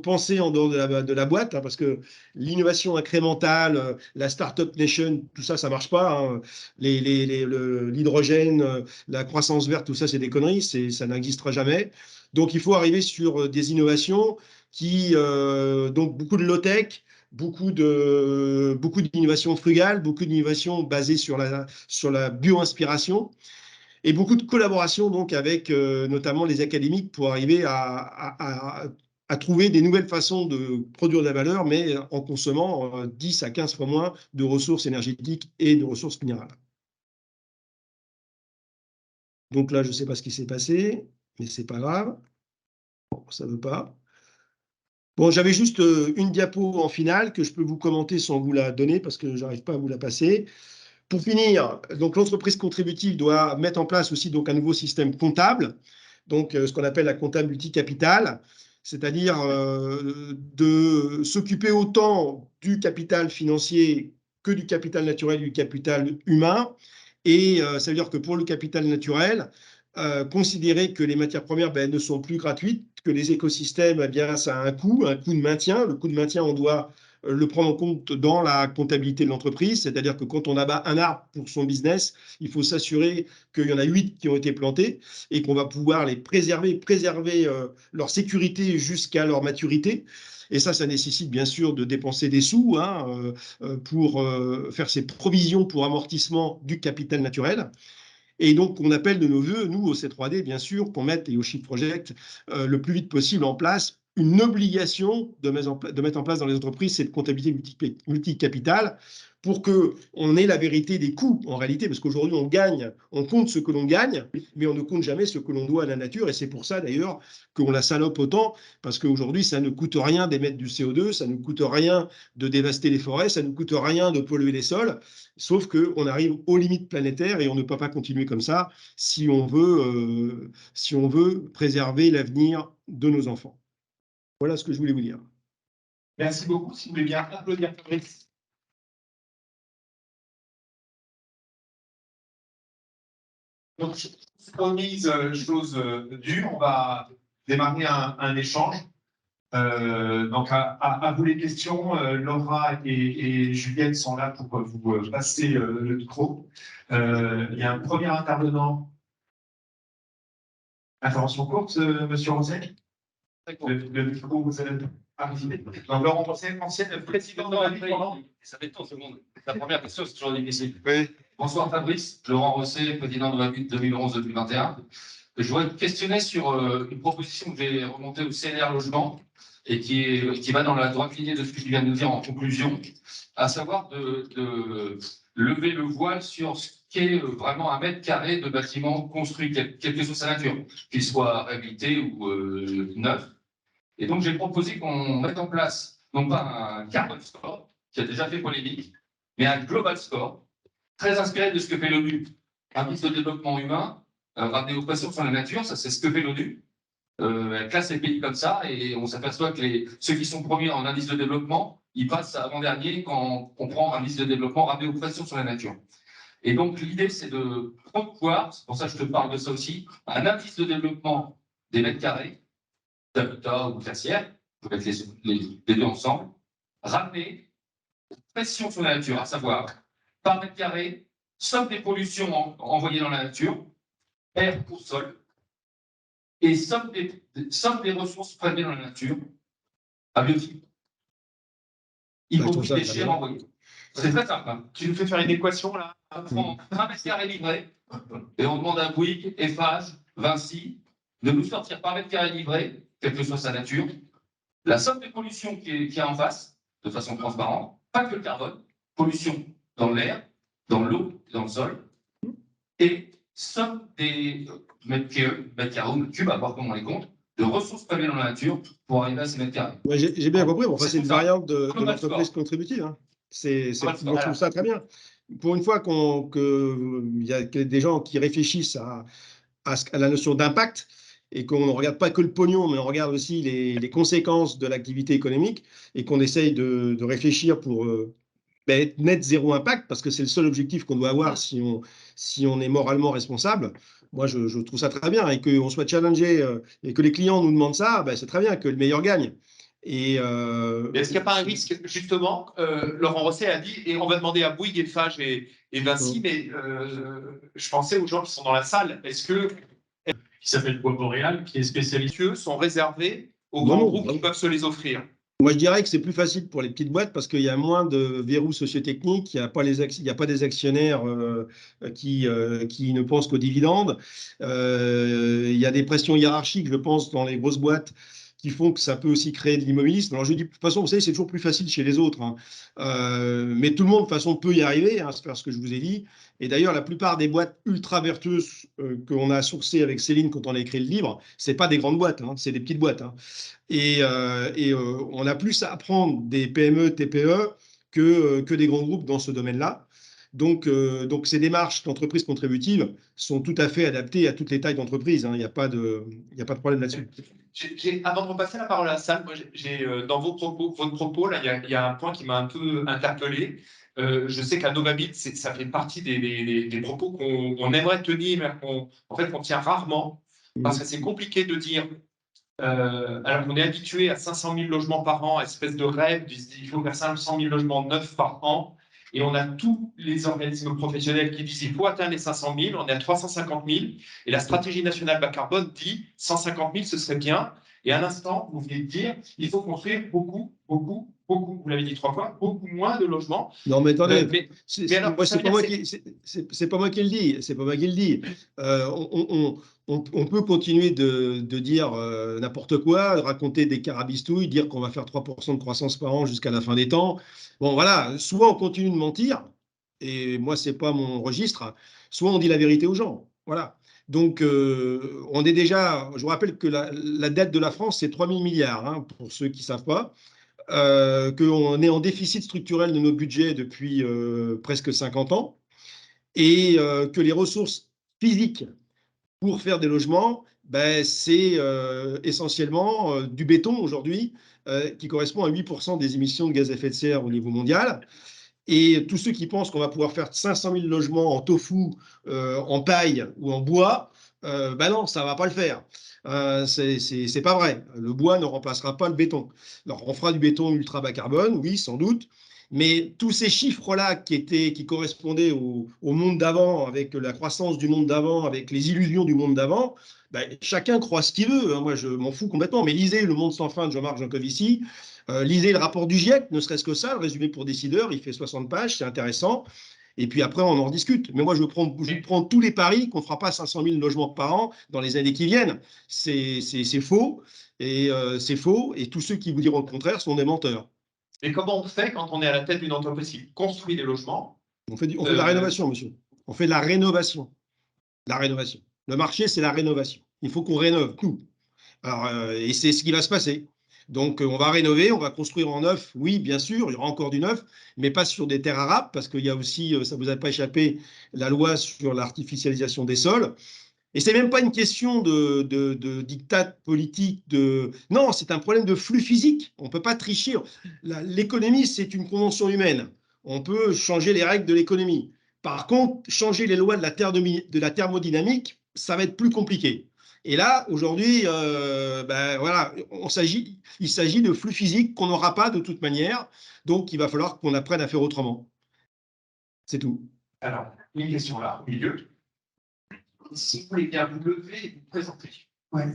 penser en dehors de la boîte, hein, parce que l'innovation incrémentale, la Startup Nation, tout ça, ça marche pas, hein. L'hydrogène, la croissance verte, tout ça, c'est des conneries, ça n'existera jamais. Donc, il faut arriver sur des innovations donc beaucoup de low-tech, beaucoup d'innovations frugales, beaucoup d'innovations basées sur la bio-inspiration. Et beaucoup de collaboration donc avec notamment les académiques pour arriver à trouver des nouvelles façons de produire de la valeur, mais en consommant 10 à 15 fois moins de ressources énergétiques et de ressources minérales. Donc là, je ne sais pas ce qui s'est passé, mais ce n'est pas grave. Bon, ça ne veut pas. Bon, j'avais juste une diapo en finale que je peux vous commenter sans vous la donner parce que je n'arrive pas à vous la passer. Pour finir, donc l'entreprise contributive doit mettre en place aussi donc un nouveau système comptable, donc ce qu'on appelle la comptable multicapital, c'est-à-dire de s'occuper autant du capital financier que du capital naturel, du capital humain. Et ça veut dire que pour le capital naturel, considérer que les matières premières ne sont plus gratuites, que les écosystèmes, ça a un coût de maintien. Le coût de maintien, on doit le prendre en compte dans la comptabilité de l'entreprise, c'est-à-dire que quand on abat un arbre pour son business, il faut s'assurer qu'il y en a 8 qui ont été plantés et qu'on va pouvoir les préserver leur sécurité jusqu'à leur maturité. Et ça nécessite bien sûr de dépenser des sous, hein, pour faire ces provisions pour amortissement du capital naturel. Et donc, on appelle de nos voeux, nous, au C3D, bien sûr, qu'on mette, et au Shift Project, le plus vite possible en place une obligation de mettre en place dans les entreprises cette comptabilité multicapitale pour qu'on ait la vérité des coûts, en réalité, parce qu'aujourd'hui, on compte ce que l'on gagne, mais on ne compte jamais ce que l'on doit à la nature, et c'est pour ça, d'ailleurs, qu'on la salope autant, parce qu'aujourd'hui, ça ne coûte rien d'émettre du CO2, ça ne coûte rien de dévaster les forêts, ça ne coûte rien de polluer les sols, sauf qu'on arrive aux limites planétaires et on ne peut pas continuer comme ça si on veut préserver l'avenir de nos enfants. Voilà ce que je voulais vous dire. Merci beaucoup. Si vous voulez bien applaudir Fabrice. Donc, promise chose dure, on va démarrer un échange. Donc, à vous les questions. Laura et Juliette sont là pour vous passer le micro. Il y a un premier intervenant. Intervention courte, Monsieur Rosset. Le micro, vous allez arriver. Donc, Laurent Rosset, ancien président de la Ligue pendant. Ça fait 30 secondes. La première question, c'est toujours difficile. Oui. Bonsoir Fabrice, Laurent Rosset, président de la Ligue 2011-2021. Je voudrais te questionner sur une proposition que j'ai remontée au CNR Logement et qui va dans la droite lignée de ce que tu viens de nous dire en conclusion, à savoir de lever le voile sur ce qu'est vraiment un mètre carré de bâtiment construit, quelle que soit sa nature, qu'il soit réhabilité ou neuf. Et donc, j'ai proposé qu'on mette en place, non pas un carbon score, qui a déjà fait polémique, mais un global score, très inspiré de ce que fait l'ONU, indice de développement humain, ramené aux pressions sur la nature, ça c'est ce que fait l'ONU. Elle classe les pays comme ça, et on s'aperçoit que ceux qui sont premiers en indice de développement, ils passent avant-dernier quand on prend un indice de développement ramené aux pressions sur la nature. Et donc, l'idée, c'est de promouvoir, c'est pour ça que je te parle de ça aussi, un indice de développement des mètres carrés, d'habitat ou tertiaire, je vais mettre les deux ensemble, ramener pression sur la nature, à savoir par mètre carré, somme des pollutions envoyées dans la nature, air ou sol, et somme des ressources prélevées dans la nature à biotype. Y compris des déchets renvoyés. C'est très simple. Hein. Tu nous fais faire une équation là. On prend 1 mètre carré livré et on demande à Bouygues, Eiffage, Vinci de nous sortir par mètre carré livré, quelle que soit sa nature, la somme des pollutions qui est en face, de façon transparente, pas que le carbone, pollution dans l'air, dans l'eau, dans le sol, et somme des mètres carrés, mètres cubes, à voir comment on les compte, de ressources prélevées dans la nature pour arriver à ces mètres carrés. Ouais, j'ai bien compris. Enfin, c'est une variante de Comme l'entreprise contributive. Hein. Moi, je Voilà. trouve ça très bien. Pour une fois qu'il y a des gens qui réfléchissent à la notion d'impact et qu'on ne regarde pas que le pognon, mais on regarde aussi les conséquences de l'activité économique et qu'on essaye de réfléchir pour être net zéro impact, parce que c'est le seul objectif qu'on doit avoir si on est moralement responsable. Moi, je trouve ça très bien et qu'on soit challengé et que les clients nous demandent ça, ben, c'est très bien que le meilleur gagne. Et est-ce qu'il n'y a pas un risque, justement, Laurent Rosset a dit, et on va demander à Bouygues, Eiffage et Vinci, mais je pensais aux gens qui sont dans la salle, est-ce que, qui s'appelle Bois Boréal, qui est spécialisé, sont réservés aux grands groupes qui peuvent se les offrir? Moi, je dirais que c'est plus facile pour les petites boîtes parce qu'il y a moins de verrous sociotechniques, il n'y a pas des actionnaires qui ne pensent qu'aux dividendes. Il y a des pressions hiérarchiques, je pense, dans les grosses boîtes qui font que ça peut aussi créer de l'immobilisme. Alors, je dis, de toute façon, vous savez, c'est toujours plus facile chez les autres. Hein. Mais tout le monde, de toute façon, peut y arriver, hein, c'est faire ce que je vous ai dit. Et d'ailleurs, la plupart des boîtes ultra vertueuses qu'on a sourcées avec Céline quand on a écrit le livre, ce n'est pas des grandes boîtes, hein, c'est des petites boîtes. Hein. Et on a plus à apprendre des PME, TPE que des grands groupes dans ce domaine-là. Donc, ces démarches d'entreprise contributive sont tout à fait adaptées à toutes les tailles d'entreprise. Hein. Il n'y a pas de problème là-dessus. Avant de repasser la parole à la salle, dans votre propos, là, il y a un point qui m'a un peu interpellé. Je sais qu'à Novamid, ça fait partie des propos qu'on aimerait tenir, mais qu'on tient rarement, parce que c'est compliqué de dire. Alors qu'on est habitué à 500 000 logements par an, espèce de rêve, il faut faire 500 000 logements neufs par an. Et on a tous les organismes professionnels qui disent qu'il faut atteindre les 500 000, on est à 350 000. Et la stratégie nationale bas carbone dit 150 000, ce serait bien. Et à l'instant, vous venez de dire il faut construire beaucoup, vous l'avez dit 3 fois, beaucoup moins de logements. Non, mais attendez, mais alors, c'est pas moi qui le dis. C'est pas moi qui le dis. On peut continuer de dire n'importe quoi, de raconter des carabistouilles, dire qu'on va faire 3% de croissance par an jusqu'à la fin des temps. Bon, voilà, soit on continue de mentir, et moi, c'est pas mon registre, soit on dit la vérité aux gens. Voilà. Donc, on est déjà, je vous rappelle que la dette de la France, c'est 3 000 milliards, hein, pour ceux qui ne savent pas. Qu'on est en déficit structurel de nos budgets depuis presque 50 ans et que les ressources physiques pour faire des logements, ben, c'est essentiellement du béton aujourd'hui qui correspond à 8% des émissions de gaz à effet de serre au niveau mondial. Et tous ceux qui pensent qu'on va pouvoir faire 500 000 logements en tofu, en paille ou en bois, ben non, ça ne va pas le faire. C'est pas vrai. Le bois ne remplacera pas le béton. Alors, on fera du béton ultra bas carbone, oui, sans doute. Mais tous ces chiffres-là qui correspondaient au monde d'avant, avec la croissance du monde d'avant, avec les illusions du monde d'avant, ben, chacun croit ce qu'il veut. Hein. Moi, je m'en fous complètement. Mais lisez Le Monde sans fin de Jean-Marc Jancovici. Lisez le rapport du GIEC, ne serait-ce que ça, le résumé pour décideurs, il fait 60 pages, c'est intéressant. Et puis après, on en discute. Mais moi, je prends tous les paris qu'on ne fera pas 500 000 logements par an dans les années qui viennent. C'est faux. Et c'est faux. Et tous ceux qui vous diront le contraire sont des menteurs. Et comment on fait quand on est à la tête d'une entreprise qui construit des logements? On fait de la rénovation, monsieur. On fait de la rénovation. La rénovation. Le marché, c'est la rénovation. Il faut qu'on rénove tout. Alors, et c'est ce qui va se passer. Donc, on va rénover, on va construire en neuf. Oui, bien sûr, il y aura encore du neuf, mais pas sur des terres arables, parce qu'il y a aussi, ça ne vous a pas échappé, la loi sur l'artificialisation des sols. Et ce n'est même pas une question de diktat politique. Non, c'est un problème de flux physique. On ne peut pas tricher. L'économie, c'est une convention humaine. On peut changer les règles de l'économie. Par contre, changer les lois de la thermodynamique, ça va être plus compliqué. Et là, aujourd'hui, ben voilà, il s'agit de flux physiques qu'on n'aura pas de toute manière. Donc, il va falloir qu'on apprenne à faire autrement. C'est tout. Alors, une question là, au milieu. Si vous voulez bien vous lever et vous présenter. Ouais.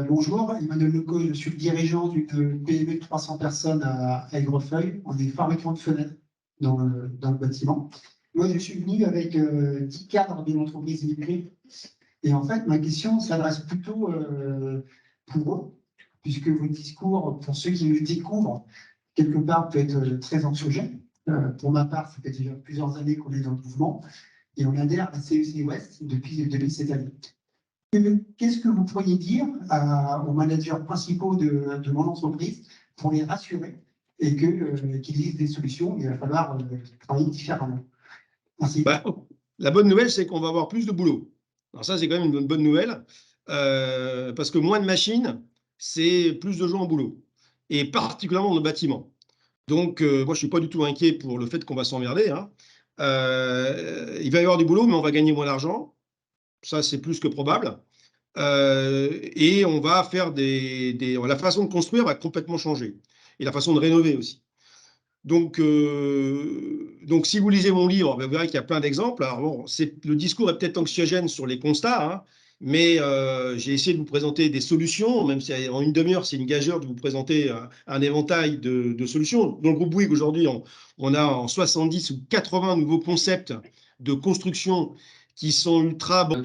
Bonjour, Emmanuel Leco, je suis le dirigeant d'une PME de 300 personnes à Aigrefeuille. On est fabricant de fenêtres dans le bâtiment. Moi, je suis venu avec 10 cadres d'une entreprise livrée. Et en fait, ma question s'adresse plutôt pour eux, puisque votre discours, pour ceux qui le découvrent, quelque part peut être très anxiogène. Pour ma part, ça fait déjà plusieurs années qu'on est dans le mouvement et on adhère à CEC Ouest depuis cette année. Qu'est-ce que vous pourriez dire aux managers principaux de mon entreprise pour les rassurer et qu'ils existent des solutions, il va falloir travailler différemment? Merci. La bonne nouvelle, c'est qu'on va avoir plus de boulot. Alors ça, c'est quand même une bonne nouvelle, parce que moins de machines, c'est plus de gens au boulot, et particulièrement dans le bâtiment. Donc, moi, je ne suis pas du tout inquiet pour le fait qu'on va s'emmerder, hein. Il va y avoir du boulot, mais on va gagner moins d'argent. Ça, c'est plus que probable. Et on va faire la façon de construire va complètement changer. Et la façon de rénover aussi. Donc, si vous lisez mon livre, vous verrez qu'il y a plein d'exemples. Alors bon, le discours est peut-être anxiogène sur les constats, hein, mais j'ai essayé de vous présenter des solutions, même si en une demi-heure, c'est une gageure de vous présenter un éventail de solutions. Dans le groupe Bouygues, aujourd'hui, on a en 70 ou 80 nouveaux concepts de construction qui sont ultra bons.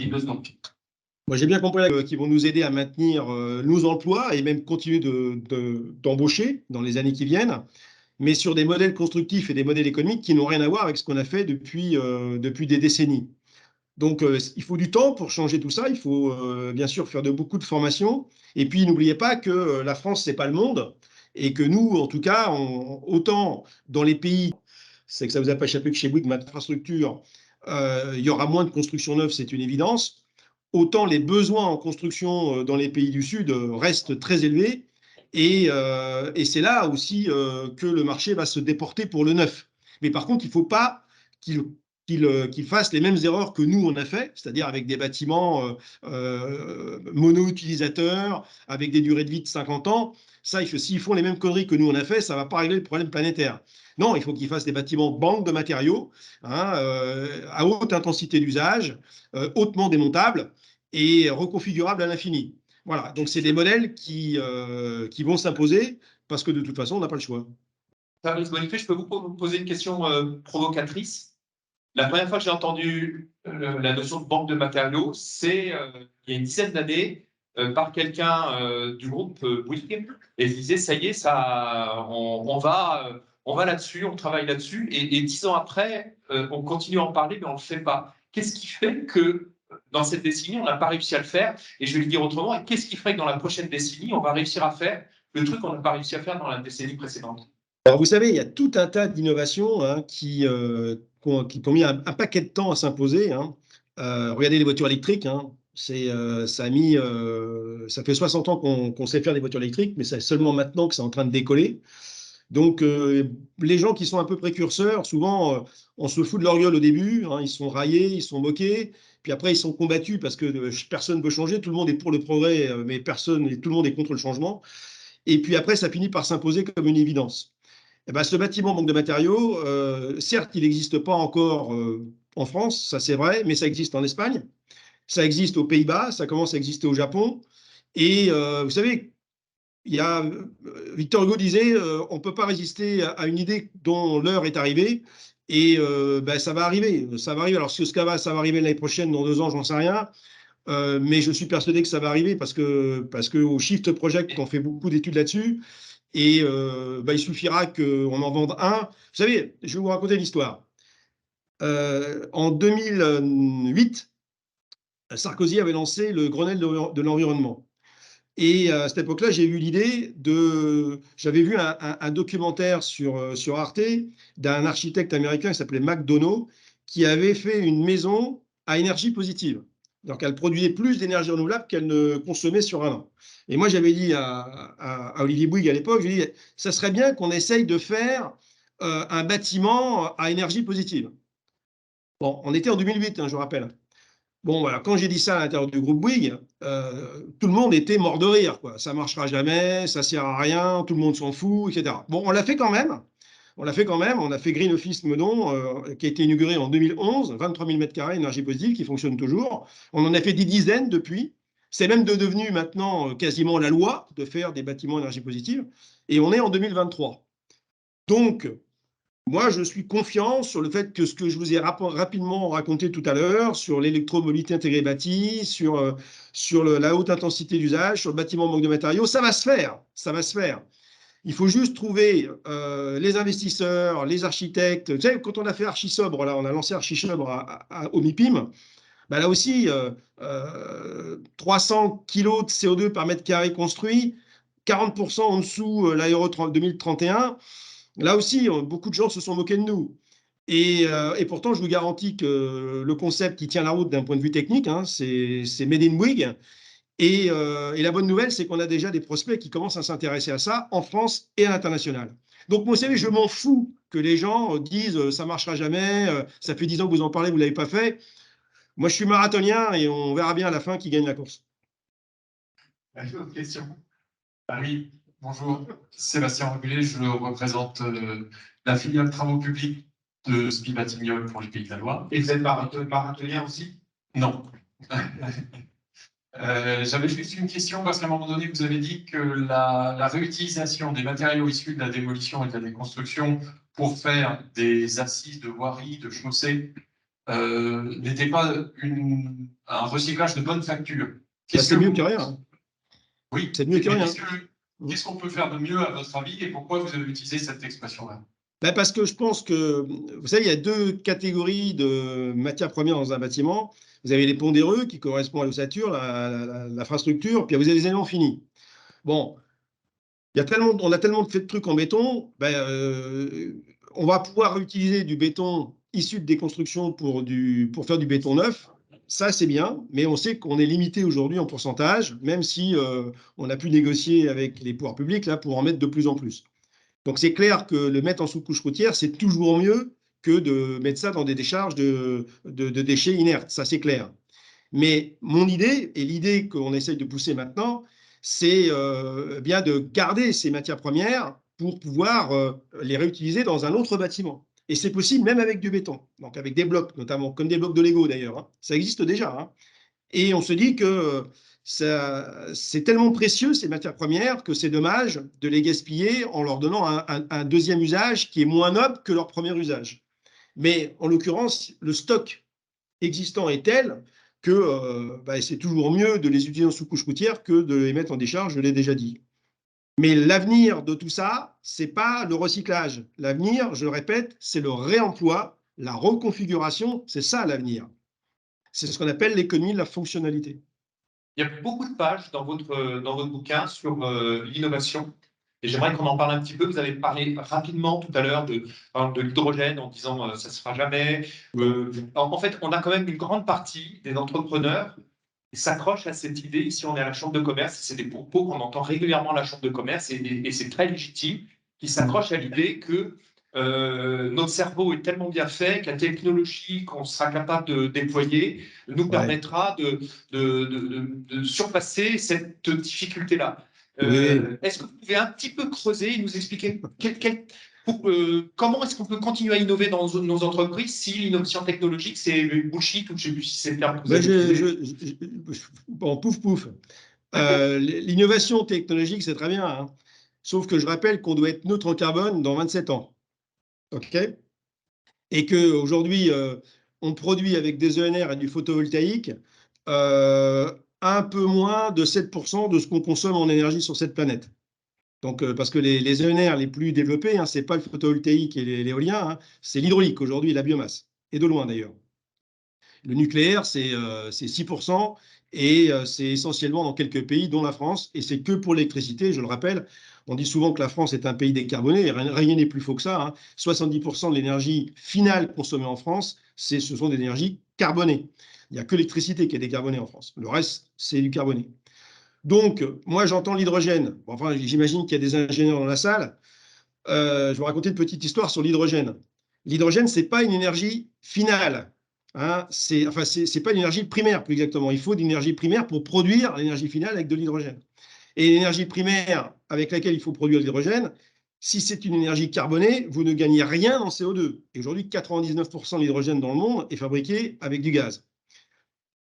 Moi, j'ai bien compris qu'ils vont nous aider à maintenir nos emplois et même continuer d'embaucher dans les années qui viennent, mais sur des modèles constructifs et des modèles économiques qui n'ont rien à voir avec ce qu'on a fait depuis des décennies. Donc, il faut du temps pour changer tout ça. Il faut bien sûr faire beaucoup de formations. Et puis, n'oubliez pas que la France, ce n'est pas le monde. Et que nous, en tout cas, autant dans les pays, c'est que ça ne vous a pas échappé que chez Bouygues, ma infrastructure, il y aura moins de construction neuve, c'est une évidence. Autant les besoins en construction dans les pays du Sud restent très élevés. Et c'est là aussi que le marché va se déporter pour le neuf. Mais par contre, il ne faut pas qu'il fasse les mêmes erreurs que nous, on a fait, c'est-à-dire avec des bâtiments mono-utilisateurs, avec des durées de vie de 50 ans. Ça, s'ils font les mêmes conneries que nous, on a fait, ça ne va pas régler le problème planétaire. Non, il faut qu'ils fassent des bâtiments banques de matériaux, hein, à haute intensité d'usage, hautement démontables et reconfigurables à l'infini. Voilà, donc c'est des modèles qui vont s'imposer parce que de toute façon, on n'a pas le choix. Fabrice Bonifay, je peux vous poser une question provocatrice. La première fois que j'ai entendu la notion de banque de matériaux, c'est il y a une dizaine d'années par quelqu'un du groupe Bouygues, et il disait ça y est, on va là-dessus, on travaille là-dessus, et 10 ans après, on continue à en parler, mais on ne le fait pas. Qu'est-ce qui fait que dans cette décennie, on n'a pas réussi à le faire? Et je vais le dire autrement, et qu'est-ce qui ferait que dans la prochaine décennie, on va réussir à faire le truc qu'on n'a pas réussi à faire dans la décennie précédente? Alors, vous savez, il y a tout un tas d'innovations qui ont mis un paquet de temps à s'imposer, hein. Regardez les voitures électriques, hein. Ça fait 60 ans qu'on sait faire des voitures électriques, mais c'est seulement maintenant que c'est en train de décoller. Donc, les gens qui sont un peu précurseurs, souvent, on se fout de leur gueule au début, hein, ils sont raillés, ils sont moqués, puis après, ils sont combattus parce que personne ne veut changer, tout le monde est pour le progrès, mais tout le monde est contre le changement. Et puis après, ça finit par s'imposer comme une évidence. Eh ben, ce bâtiment banque de matériaux, certes, il n'existe pas encore en France, ça c'est vrai, mais ça existe en Espagne, ça existe aux Pays-Bas, ça commence à exister au Japon. Et vous savez, Victor Hugo disait on ne peut pas résister à une idée dont l'heure est arrivée. Et ben, ça va arriver. Ça va arriver. Alors, ça va arriver l'année prochaine, dans 2 ans, j'en sais rien. Mais je suis persuadé que ça va arriver parce que au Shift Project, on fait beaucoup d'études là-dessus. Et bah, il suffira qu'on en vende un. Vous savez, je vais vous raconter l'histoire. En 2008, Sarkozy avait lancé le Grenelle de l'environnement. Et à cette époque-là, j'ai eu l'idée j'avais vu un documentaire sur Arte d'un architecte américain qui s'appelait McDonough, qui avait fait une maison à énergie positive. Donc, elle produisait plus d'énergie renouvelable qu'elle ne consommait sur un an. Et moi, j'avais dit à Olivier Bouygues à l'époque, je lui ai dit, ça serait bien qu'on essaye de faire un bâtiment à énergie positive. Bon, on était en 2008, hein, je vous rappelle. Bon, voilà, quand j'ai dit ça à l'intérieur du groupe Bouygues, tout le monde était mort de rire, quoi. Ça ne marchera jamais, ça ne sert à rien, tout le monde s'en fout, etc. Bon, on l'a fait quand même. On a fait Green Office Meudon, qui a été inauguré en 2011, 23 000 m², énergie positive, qui fonctionne toujours. On en a fait des dizaines depuis. C'est même devenu maintenant quasiment la loi de faire des bâtiments énergie positive. Et on est en 2023. Donc, moi, je suis confiant sur le fait que ce que je vous ai rapidement raconté tout à l'heure, sur l'électromobilité intégrée bâtie, sur la haute intensité d'usage, sur le bâtiment en manque de matériaux, ça va se faire. Ça va se faire. Il faut juste trouver les investisseurs, les architectes. Vous savez, quand on a fait Archisobre, là, on a lancé Archisobre au MIPIM, bah là aussi, 300 kg de CO2 par mètre carré construit, 40% en dessous l'aéro 2031. Là aussi, beaucoup de gens se sont moqués de nous. Et pourtant, je vous garantis que le concept qui tient la route d'un point de vue technique, hein, c'est Made in Bouygues. Et la bonne nouvelle, c'est qu'on a déjà des prospects qui commencent à s'intéresser à ça en France et à l'international. Donc, vous savez, je m'en fous que les gens disent ça ne marchera jamais, ça fait 10 ans que vous en parlez, vous ne l'avez pas fait. Moi, je suis marathonien et on verra bien à la fin qui gagne la course. Une autre question. Oui, bonjour, Sébastien Regulet, je représente la filiale travaux publics de SPI Batignolles pour les Pays de la Loire. Et vous êtes marathonien aussi? Non. J'avais juste une question parce qu'à un moment donné, vous avez dit que la réutilisation des matériaux issus de la démolition et de la déconstruction pour faire des assises de voirie, de chaussées, n'était pas un recyclage de bonne facture. C'est mieux que rien. Oui, c'est mieux que rien. Qu'est-ce qu'on peut faire de mieux à votre avis et pourquoi vous avez utilisé cette expression-là? Parce que je pense que, vous savez, il y a deux catégories de matières premières dans un bâtiment. Vous avez les pondéreux qui correspondent à l'ossature, l'infrastructure, puis vous avez les éléments finis. Bon, on a tellement fait de trucs en béton, on va pouvoir utiliser du béton issu de déconstruction pour faire du béton neuf. Ça, c'est bien, mais on sait qu'on est limité aujourd'hui en pourcentage, même si on a pu négocier avec les pouvoirs publics là, pour en mettre de plus en plus. Donc, c'est clair que le mettre en sous-couche routière, c'est toujours mieux que de mettre ça dans des décharges de déchets inertes. Ça, c'est clair. Mais mon idée, et l'idée qu'on essaye de pousser maintenant, c'est bien de garder ces matières premières pour pouvoir les réutiliser dans un autre bâtiment. Et c'est possible même avec du béton, donc avec des blocs notamment, comme des blocs de Lego d'ailleurs. Hein. Ça existe déjà. Hein. Et on se dit que c'est tellement précieux, ces matières premières, que c'est dommage de les gaspiller en leur donnant un deuxième usage qui est moins noble que leur premier usage. Mais en l'occurrence, le stock existant est tel que c'est toujours mieux de les utiliser en sous-couche routière que de les mettre en décharge, je l'ai déjà dit. Mais l'avenir de tout ça, ce n'est pas le recyclage. L'avenir, je le répète, c'est le réemploi, la reconfiguration, c'est ça l'avenir. C'est ce qu'on appelle l'économie de la fonctionnalité. Il y a beaucoup de pages dans votre bouquin sur l'innovation. Et j'aimerais qu'on en parle un petit peu. Vous avez parlé rapidement tout à l'heure de l'hydrogène en disant ça ne se fera jamais. En fait, on a quand même une grande partie des entrepreneurs qui s'accrochent à cette idée. Ici, on est à la Chambre de commerce. C'est des propos qu'on entend régulièrement à la Chambre de commerce et c'est très légitime. Qui s'accrochent à l'idée que notre cerveau est tellement bien fait que la technologie qu'on sera capable de déployer nous permettra de surpasser cette difficulté-là. Est-ce que vous pouvez un petit peu creuser et nous expliquer comment est-ce qu'on peut continuer à innover dans nos entreprises si l'innovation technologique c'est bullshit ou je ne sais plus si c'est le terme que vous avez Bon, pouf, pouf. L'innovation technologique, c'est très bien. Hein. Sauf que je rappelle qu'on doit être neutre en carbone dans 27 ans. OK ? Et qu'aujourd'hui, on produit avec des ENR et du photovoltaïque un peu moins de 7% de ce qu'on consomme en énergie sur cette planète. Donc, parce que les ENR les plus développés, hein, ce n'est pas le photovoltaïque et l'éolien, hein, c'est l'hydraulique aujourd'hui et la biomasse. Et de loin d'ailleurs. Le nucléaire, c'est 6%. Et c'est essentiellement dans quelques pays, dont la France, et c'est que pour l'électricité, je le rappelle. On dit souvent que la France est un pays décarboné, et rien n'est plus faux que ça. Hein. 70% de l'énergie finale consommée en France, ce sont des énergies carbonées. Il n'y a que l'électricité qui est décarbonée en France. Le reste, c'est du carboné. Donc, moi, j'entends l'hydrogène. Enfin, j'imagine qu'il y a des ingénieurs dans la salle. Je vais vous raconter une petite histoire sur l'hydrogène. L'hydrogène, ce n'est pas une énergie finale. Hein, c'est pas une énergie primaire, plus exactement. Il faut de l'énergie primaire pour produire l'énergie finale avec de l'hydrogène. Et l'énergie primaire avec laquelle il faut produire l'hydrogène, si c'est une énergie carbonée, vous ne gagnez rien en CO2. Et aujourd'hui, 99% de l'hydrogène dans le monde est fabriqué avec du gaz.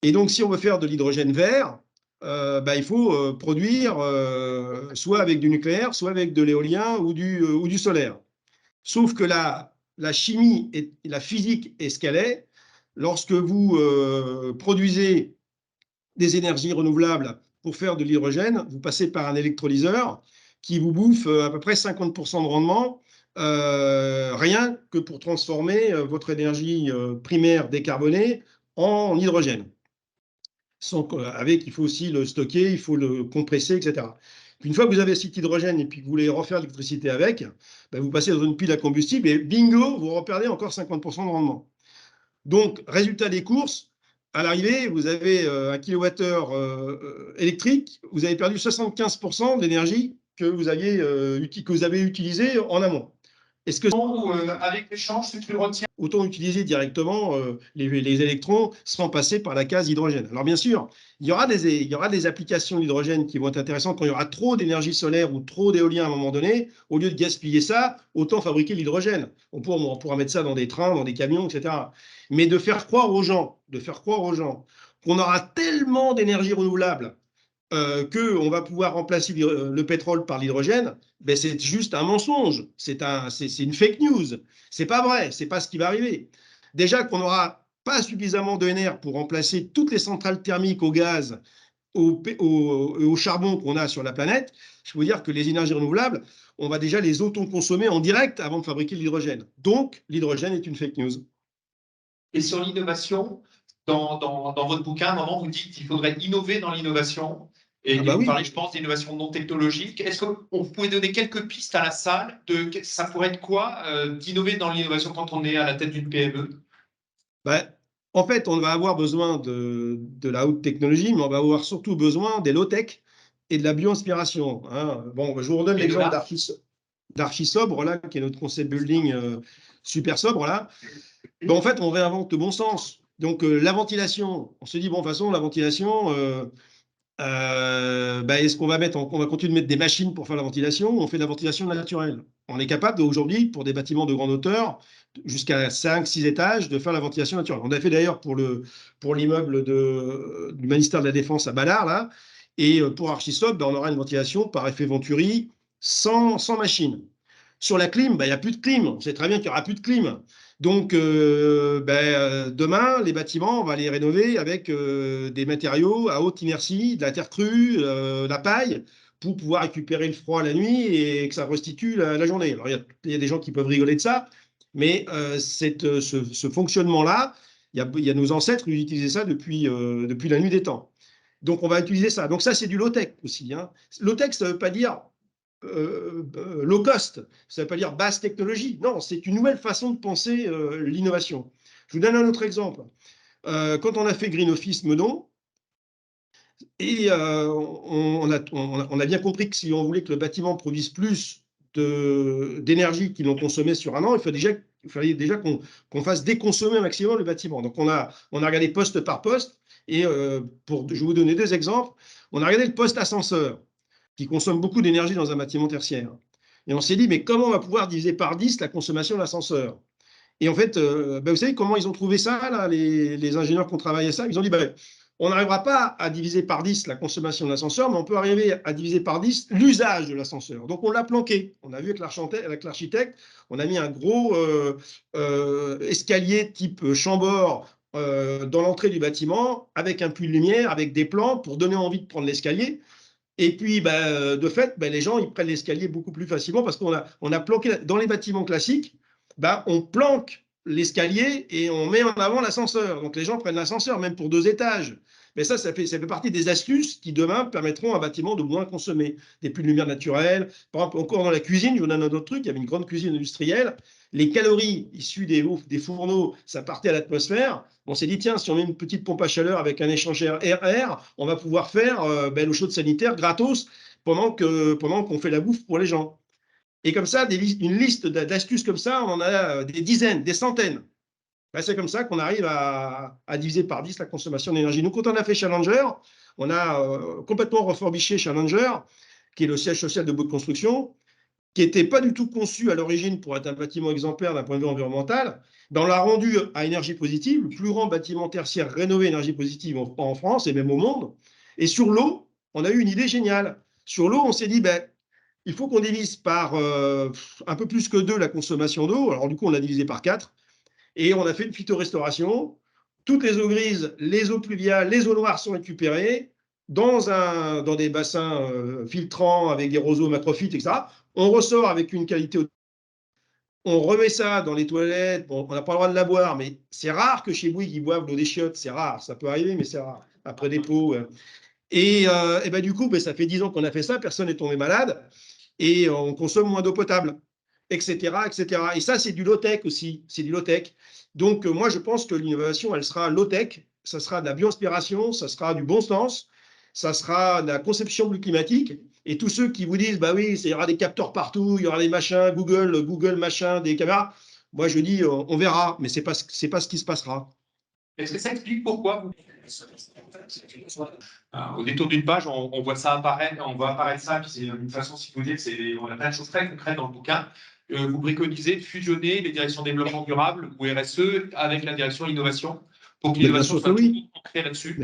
Et donc, si on veut faire de l'hydrogène vert, il faut produire soit avec du nucléaire, soit avec de l'éolien ou du solaire. Sauf que là, la chimie et la physique est ce qu'elle est, lorsque vous produisez des énergies renouvelables pour faire de l'hydrogène, vous passez par un électrolyseur qui vous bouffe à peu près 50% de rendement, rien que pour transformer votre énergie primaire décarbonée en hydrogène. Il faut aussi le stocker, il faut le compresser, etc. Une fois que vous avez cet hydrogène et puis que vous voulez refaire de l'électricité avec, ben vous passez dans une pile à combustible et bingo, vous reperdez encore 50% de rendement. Donc, résultat des courses, à l'arrivée, vous avez 1 kWh électrique, vous avez perdu 75% de l'énergie que vous avez utilisée en amont. Est-ce que avec l'échange, si tu le retiens. Autant utiliser directement les électrons sans passer par la case hydrogène? Alors bien sûr, il y aura des applications de l'hydrogène qui vont être intéressantes quand il y aura trop d'énergie solaire ou trop d'éolien à un moment donné. Au lieu de gaspiller ça, autant fabriquer l'hydrogène. On pourra mettre ça dans des trains, dans des camions, etc. Mais de faire croire aux gens qu'on aura tellement d'énergie renouvelable qu'on va pouvoir remplacer le pétrole par l'hydrogène, ben c'est juste un mensonge, c'est une fake news. C'est pas vrai, c'est pas ce qui va arriver. Déjà qu'on n'aura pas suffisamment d'ENR pour remplacer toutes les centrales thermiques au gaz, au charbon qu'on a sur la planète, je peux vous dire que les énergies renouvelables, on va déjà les autoconsommer en direct avant de fabriquer l'hydrogène. Donc, l'hydrogène est une fake news. Et sur l'innovation, dans votre bouquin, à un moment, vous dites qu'il faudrait innover dans l'innovation. Et vous parlez, je pense, d'innovation non technologique. Est-ce qu'on pouvait donner quelques pistes à la salle de ça pourrait être quoi d'innover dans l'innovation quand on est à la tête d'une PME? En fait, on va avoir besoin de la haute technologie, mais on va avoir surtout besoin des low-tech et de la bio-inspiration. Hein. Bon, je vous redonne l'exemple d'Archisobre, là, qui est notre concept building super sobre. Là. Ben, en fait, on réinvente le bon sens. Donc, la ventilation, on se dit, bon, de toute façon, la ventilation, est-ce qu'on va continuer de mettre des machines pour faire la ventilation ou on fait de la ventilation naturelle? On est capable aujourd'hui, pour des bâtiments de grande hauteur, jusqu'à 5-6 étages, de faire la ventilation naturelle. On a fait d'ailleurs pour l'immeuble du ministère de la Défense à Ballard, là, et pour Archisob, on aura une ventilation par effet Venturi sans machine. Sur la clim, il n'y a plus de clim. On sait très bien qu'il n'y aura plus de clim. Donc, demain, les bâtiments, on va les rénover avec des matériaux à haute inertie, de la terre crue, la paille, pour pouvoir récupérer le froid la nuit et que ça restitue la journée. Alors, il y a des gens qui peuvent rigoler de ça, mais ce fonctionnement-là, il y a nos ancêtres qui utilisaient ça depuis la nuit des temps. Donc, on va utiliser ça. Donc, ça, c'est du low-tech aussi. Hein. Low-tech, ça ne veut pas dire low cost, ça ne veut pas dire basse technologie. Non, c'est une nouvelle façon de penser l'innovation. Je vous donne un autre exemple. Quand on a fait Green Office Meudon, et on a bien compris que si on voulait que le bâtiment produise plus d'énergie qu'il en consommait sur un an, il fallait déjà qu'on fasse déconsommer un maximum le bâtiment. Donc, on a regardé poste par poste, et je vais vous donner 2 exemples. On a regardé le poste ascenseur, qui consomme beaucoup d'énergie dans un bâtiment tertiaire. Et on s'est dit, mais comment on va pouvoir diviser par 10 la consommation de l'ascenseur? Et en fait, vous savez comment ils ont trouvé ça, là, les ingénieurs qui ont travaillé ça? Ils ont dit, on n'arrivera pas à diviser par 10 la consommation de l'ascenseur, mais on peut arriver à diviser par 10 l'usage de l'ascenseur. Donc, on l'a planqué. On a vu avec l'architecte, on a mis un gros escalier type Chambord dans l'entrée du bâtiment, avec un puits de lumière, avec des plans pour donner envie de prendre l'escalier. Et puis, de fait, les gens, ils prennent l'escalier beaucoup plus facilement parce qu'on a planqué, dans les bâtiments classiques, on planque l'escalier et on met en avant l'ascenseur. Donc, les gens prennent l'ascenseur, même pour 2 étages. Mais ça fait partie des astuces qui, demain, permettront à un bâtiment de moins consommer. Des puits de lumière naturels. Par exemple, encore dans la cuisine, je vous donne un autre truc, il y avait une grande cuisine industrielle. Les calories issues des fourneaux, ça partait à l'atmosphère. On s'est dit, tiens, si on met une petite pompe à chaleur avec un échangeur air-air, on va pouvoir faire l'eau chaude sanitaire gratos pendant qu'on fait la bouffe pour les gens. Et comme ça, une liste d'astuces comme ça, on en a des dizaines, des centaines. C'est comme ça qu'on arrive à diviser par 10 la consommation d'énergie. Nous, quand on a fait Challenger, on a complètement reforbiché Challenger, qui est le siège social de Bouygues Construction, qui n'était pas du tout conçu à l'origine pour être un bâtiment exemplaire d'un point de vue environnemental. On l'a rendu à énergie positive, le plus grand bâtiment tertiaire rénové énergie positive en France et même au monde. Et sur l'eau, on a eu une idée géniale. Sur l'eau, on s'est dit, il faut qu'on divise par un peu plus que 2 la consommation d'eau. Alors du coup, on a divisé par 4 et on a fait une phytorestauration. Toutes les eaux grises, les eaux pluviales, les eaux noires sont récupérées dans des bassins filtrants avec des roseaux macrophytes, etc. On ressort avec une qualité. On remet ça dans les toilettes. Bon, on n'a pas le droit de la boire, mais c'est rare que chez Bouygues, ils boivent l'eau des chiottes. C'est rare. Ça peut arriver, mais c'est rare. Après des pots. Et ben, du coup, ben, ça fait 10 ans qu'on a fait ça. Personne n'est tombé malade. Et on consomme moins d'eau potable, etc., etc. Et ça, c'est du low-tech aussi. C'est du low-tech. Donc, moi, je pense que l'innovation, elle sera low-tech. Ça sera de la bio-inspiration. Ça sera du bon sens. Ça sera de la conception plus climatique. Et tous ceux qui vous disent, bah oui, il y aura des capteurs partout, il y aura des machins, Google machin, des caméras. Moi, je dis, on verra, mais c'est pas ce qui se passera. Est-ce que ça explique pourquoi au détour d'une page, on voit ça apparaître, on voit apparaître ça, puis c'est une façon, si vous dites, on a plein de choses très concrètes dans le bouquin. Vous préconisez de fusionner les directions développement durable ou RSE avec la direction innovation pour que l'innovation soit oui. ancrée là-dessus.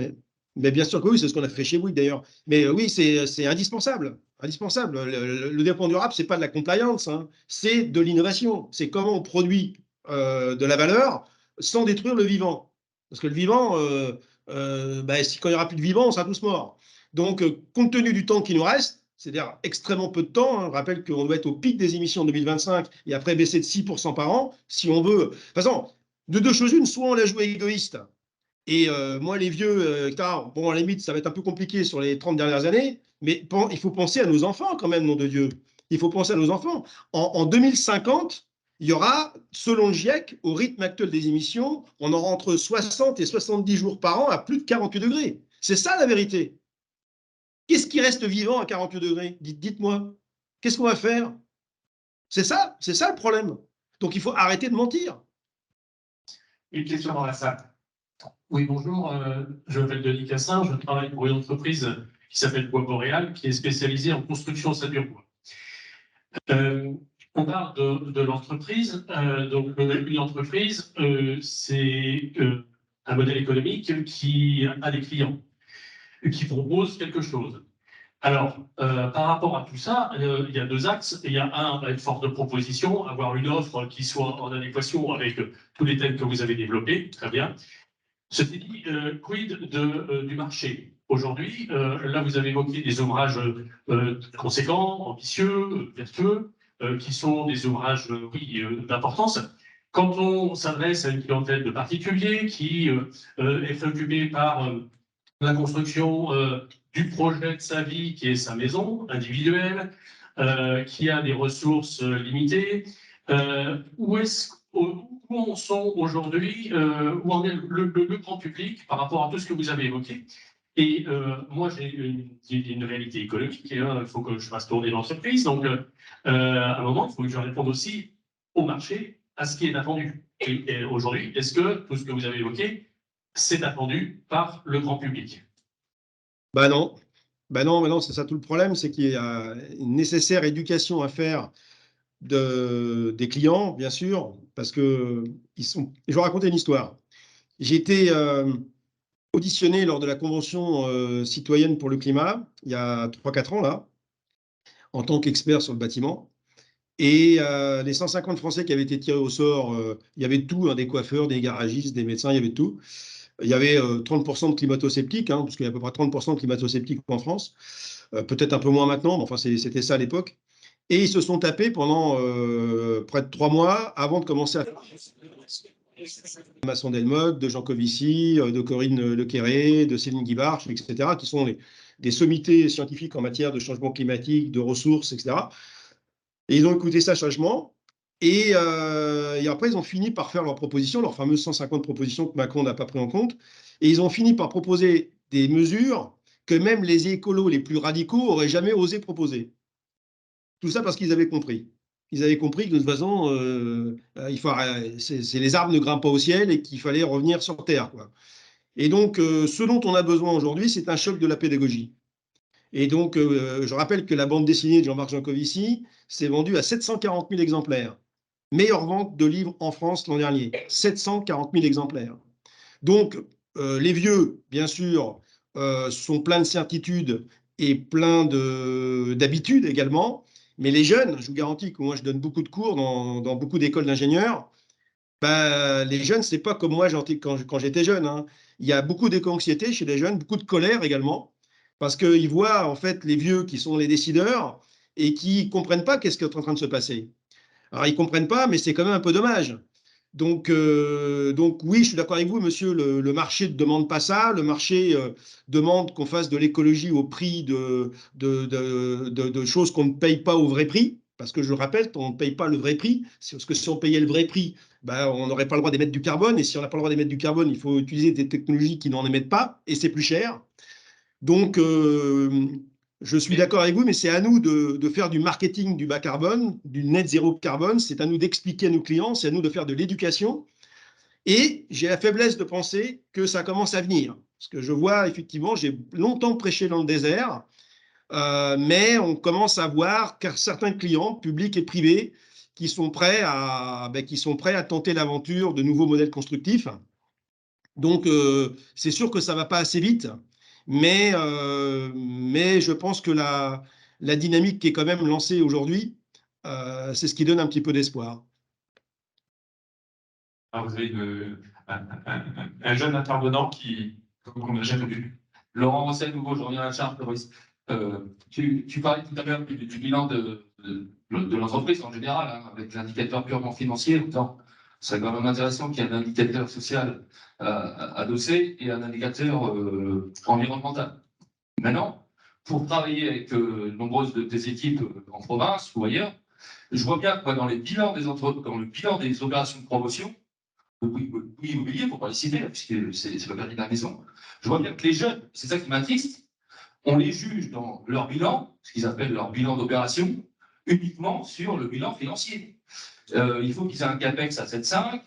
Mais bien sûr que oui, c'est ce qu'on a fait chez Bouygues d'ailleurs. Mais oui, c'est indispensable. Indispensable. Le développement durable, c'est pas de la compliance, hein. C'est de l'innovation. C'est comment on produit de la valeur sans détruire le vivant. Parce que le vivant, quand il n'y aura plus de vivant, on sera tous morts. Donc, compte tenu du temps qui nous reste, c'est-à-dire extrêmement peu de temps, hein, je rappelle qu'on doit être au pic des émissions en 2025 et après baisser de 6% par an, si on veut. De toute façon, de deux choses une, soit on la joue égoïste. Et moi, les vieux, bon, à la limite, ça va être un peu compliqué sur les 30 dernières années, mais il faut penser à nos enfants quand même, nom de Dieu. Il faut penser à nos enfants. En 2050, il y aura, selon le GIEC, au rythme actuel des émissions, on aura entre 60 et 70 jours par an à plus de 48 degrés. C'est ça la vérité. Qu'est-ce qui reste vivant à 48 degrés? Dites-moi. Qu'est-ce qu'on va faire? C'est ça le problème. Donc il faut arrêter de mentir. Une question dans la salle. Oui, bonjour, je m'appelle Denis Cassin, je travaille pour une entreprise qui s'appelle Bois Boréal, qui est spécialisée en construction sature bois. On parle de l'entreprise, donc une entreprise, c'est un modèle économique qui a des clients, qui propose quelque chose. Alors, par rapport à tout ça, il y a deux axes. Il y a un, être force de proposition, avoir une offre qui soit en adéquation avec tous les thèmes que vous avez développés, très bien. Ceci dit, quid du marché? Aujourd'hui, là, vous avez évoqué des ouvrages conséquents, ambitieux, vertueux, qui sont des ouvrages, d'importance. Quand on s'adresse à une clientèle de particuliers qui est préoccupée par la construction du projet de sa vie, qui est sa maison individuelle, qui a des ressources limitées, où en sont aujourd'hui, où en est le grand public par rapport à tout ce que vous avez évoqué. Et moi, j'ai une réalité économique, et il faut que je fasse tourner l'entreprise. Donc, à un moment, il faut que je réponde aussi au marché, à ce qui est attendu. Et aujourd'hui, est-ce que tout ce que vous avez évoqué, c'est attendu par le grand public? Ben non. Non, c'est ça tout le problème, c'est qu'il y a une nécessaire éducation à faire des clients, bien sûr, parce que je vais raconter une histoire. J'ai été auditionné lors de la Convention citoyenne pour le climat, il y a 3-4 ans, là, en tant qu'expert sur le bâtiment. Et les 150 Français qui avaient été tirés au sort, il y avait tout, hein, des coiffeurs, des garagistes, des médecins, il y avait tout. Il y avait 30% de climato-sceptiques, hein, parce qu'il y a à peu près 30% de climato-sceptiques en France. Peut-être un peu moins maintenant, mais enfin, c'était ça à l'époque. Et ils se sont tapés pendant près de 3 mois avant de commencer à faire de Masson Delmotte, de Jean Covici, de Corinne Lequéré, de Céline Guibarch, etc., qui sont des sommités scientifiques en matière de changement climatique, de ressources, etc. Et ils ont écouté ça sagement. Et après, ils ont fini par faire leurs propositions, leurs fameuses 150 propositions que Macron n'a pas pris en compte. Et ils ont fini par proposer des mesures que même les écolos les plus radicaux n'auraient jamais osé proposer. Tout ça parce qu'ils avaient compris. Ils avaient compris que de toute façon, les arbres ne grimpent pas au ciel et qu'il fallait revenir sur Terre, quoi. Et donc, ce dont on a besoin aujourd'hui, c'est un choc de la pédagogie. Et donc, je rappelle que la bande dessinée de Jean-Marc Jancovici s'est vendue à 740 000 exemplaires. Meilleure vente de livres en France l'an dernier. 740 000 exemplaires. Donc, les vieux, bien sûr, sont pleins de certitudes et pleins d'habitudes également. Mais les jeunes, je vous garantis que moi, je donne beaucoup de cours dans beaucoup d'écoles d'ingénieurs. Bah, les jeunes, c'est pas comme moi quand j'étais jeune, hein. Il y a beaucoup d'éco-anxiété chez les jeunes, beaucoup de colère également, parce qu'ils voient en fait les vieux qui sont les décideurs et qui comprennent pas qu'est-ce qui est en train de se passer. Alors, ils comprennent pas, mais c'est quand même un peu dommage. Donc oui, je suis d'accord avec vous, monsieur, le marché ne demande pas ça. Le marché demande qu'on fasse de l'écologie au prix de choses qu'on ne paye pas au vrai prix. Parce que je le rappelle, on ne paye pas le vrai prix. Parce que si on payait le vrai prix, ben, on n'aurait pas le droit d'émettre du carbone. Et si on n'a pas le droit d'émettre du carbone, il faut utiliser des technologies qui n'en émettent pas. Et c'est plus cher. Donc, je suis d'accord avec vous, mais c'est à nous de faire du marketing du bas carbone, du net zéro carbone. C'est à nous d'expliquer à nos clients, c'est à nous de faire de l'éducation. Et j'ai la faiblesse de penser que ça commence à venir. Parce que je vois, effectivement, j'ai longtemps prêché dans le désert, mais on commence à voir car certains clients, publics et privés, qui sont prêts à tenter l'aventure de nouveaux modèles constructifs. Donc, c'est sûr que ça ne va pas assez vite, mais je pense que la dynamique qui est quand même lancée aujourd'hui, c'est ce qui donne un petit peu d'espoir. Alors, vous avez un jeune intervenant qu'on n'a jamais vu. Laurent Rosset, nouveau, je reviens à la charge, Fabrice. Tu parlais tout à l'heure du bilan de l'entreprise en général, hein, avec l'indicateur purement financier. Autant, c'est quand même intéressant qu'il y ait un indicateur social adossé et un indicateur environnemental. Maintenant, pour travailler avec nombreuses de tes équipes en province ou ailleurs, je vois bien que dans les bilans des entreprises, dans le bilan des opérations de promotion, oui, immobilier, pour ne pas les citer, puisque c'est le permis de la maison, je vois bien que les jeunes, c'est ça qui m'attriste, on les juge dans leur bilan, ce qu'ils appellent leur bilan d'opération, uniquement sur le bilan financier. Il faut qu'ils aient un CAPEX à 7,5,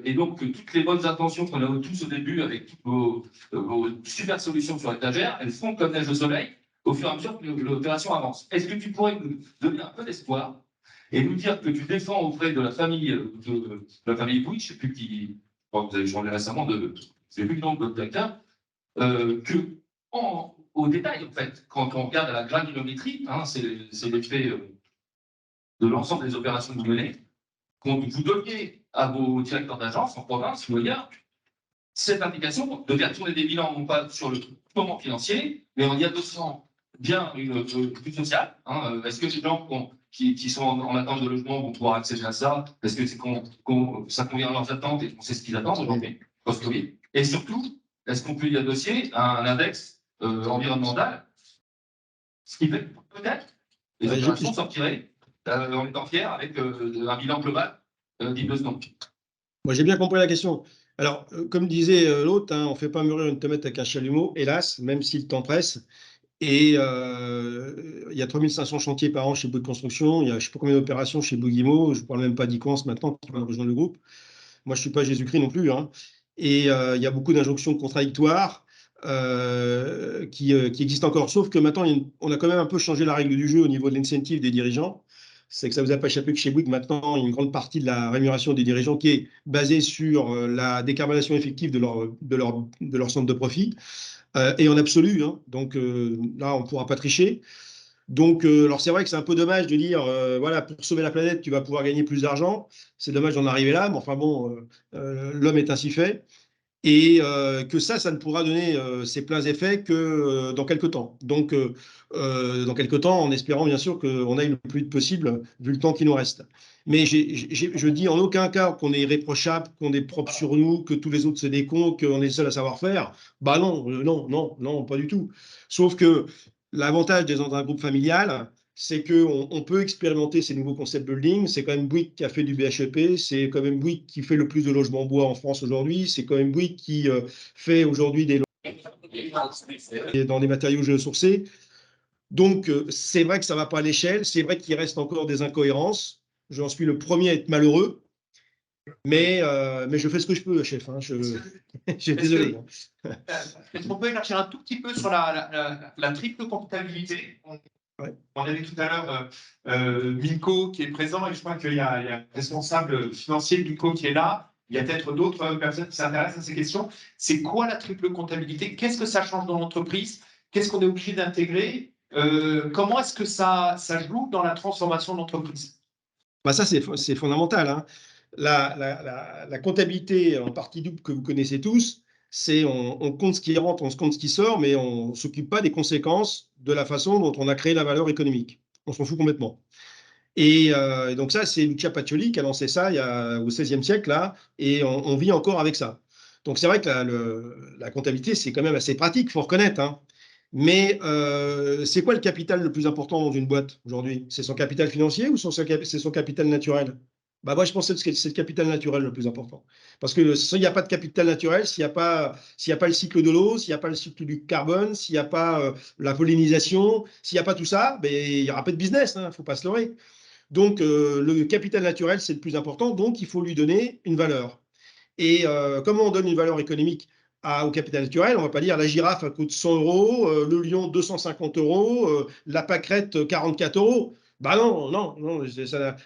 et donc toutes les bonnes intentions qu'on a tous au début avec toutes vos super solutions sur l'étagère, elles font comme neige au soleil au fur et à mesure que l'opération avance. Est-ce que tu pourrais nous donner un peu d'espoir et nous dire que tu défends auprès de la famille Bouygues, je ne sais plus qui, vous avez changé récemment je ne sais plus le nom de votre directeur, au détail, en fait, quand on regarde à la granulométrie, hein, c'est l'effet de l'ensemble des opérations que vous menez, quand vous donniez à vos directeurs d'agence en province ou ailleurs cette indication de faire tourner des bilans, non pas sur le moment financier, mais en y adossant bien une plus sociale. Hein. Est-ce que les gens qui sont en attente de logement vont pouvoir accéder à ça? Est-ce que ça convient à leurs attentes et qu'on sait ce qu'ils attendent aujourd'hui, post-Covid? Et surtout, est-ce qu'on peut y adosser un index environnemental? Ce qui fait peut-être les opérations sortiraient en étant fiers avec un bilan global digne de ce nom. Moi, j'ai bien compris la question. Alors, comme disait l'autre, hein, on ne fait pas mûrir une tomate avec un chalumeau, hélas, même si le temps presse. Et il y a 3500 chantiers par an chez Bouygues Construction, il y a je ne sais pas combien d'opérations chez Bouygues, je ne parle même pas d'Iquance maintenant, qui va rejoindre le groupe. Moi, je ne suis pas Jésus-Christ non plus, hein. Et il y a beaucoup d'injonctions contradictoires qui existent encore, sauf que maintenant, on a quand même un peu changé la règle du jeu au niveau de l'incentive des dirigeants. C'est que ça ne vous a pas échappé que chez Bouygues, maintenant, il y a une grande partie de la rémunération des dirigeants qui est basée sur la décarbonation effective de leur centre de profit. Et en absolu, hein. Donc là, on ne pourra pas tricher. Donc, alors c'est vrai que c'est un peu dommage de dire, voilà, pour sauver la planète, tu vas pouvoir gagner plus d'argent. C'est dommage d'en arriver là, mais enfin bon, l'homme est ainsi fait. Et que ça ne pourra donner ses pleins effets que dans quelques temps. Donc, dans quelques temps, en espérant bien sûr qu'on aille le plus vite possible, vu le temps qui nous reste. Mais je dis en aucun cas qu'on est irréprochable, qu'on est propre sur nous, que tous les autres c'est des cons, qu'on est seul à savoir faire. Bah non, non, pas du tout. Sauf que l'avantage d'être dans un groupe familial, c'est qu'on peut expérimenter ces nouveaux concepts building. C'est quand même Bouygues qui a fait du BHEP, c'est quand même Bouygues qui fait le plus de logements bois en France aujourd'hui, c'est quand même Bouygues qui fait aujourd'hui des logements dans des matériaux géosourcés. Donc, c'est vrai que ça ne va pas à l'échelle, c'est vrai qu'il reste encore des incohérences. J'en suis le premier à être malheureux, mais je fais ce que je peux, chef. Hein. Je suis désolé. Est-ce qu'on peut élargir un tout petit peu sur la triple comptabilité? Ouais. On avait tout à l'heure Milko qui est présent et je crois qu'il y a un responsable financier de Milko qui est là. Il y a peut-être d'autres personnes qui s'intéressent à ces questions. C'est quoi la triple comptabilité? Qu'est-ce que ça change dans l'entreprise? Qu'est-ce qu'on est obligé d'intégrer? Comment est-ce que ça joue dans la transformation de l'entreprise? Bah ça, c'est fondamental, hein. La comptabilité en partie double que vous connaissez tous, c'est on compte ce qui rentre, on se compte ce qui sort, mais on ne s'occupe pas des conséquences de la façon dont on a créé la valeur économique. On s'en fout complètement. Et donc ça, c'est Lucia Pacioli qui a lancé ça au XVIe siècle, là, et on vit encore avec ça. Donc c'est vrai que la comptabilité, c'est quand même assez pratique, il faut reconnaître, hein. Mais c'est quoi le capital le plus important dans une boîte aujourd'hui? C'est son capital financier ou c'est son capital naturel? Bah moi, je pense que c'est le capital naturel le plus important. Parce que s'il n'y a pas de capital naturel, s'il n'y a pas le cycle de l'eau, s'il n'y a pas le cycle du carbone, s'il n'y a pas la pollinisation, s'il n'y a pas tout ça, ben, il n'y aura pas de business, il ne faut pas se leurrer. Donc, le capital naturel, c'est le plus important, donc il faut lui donner une valeur. Et comment on donne une valeur économique au capital naturel? On ne va pas dire la girafe elle coûte 100 €, le lion 250 €, la pâquerette 44 €. Bah non, non, non,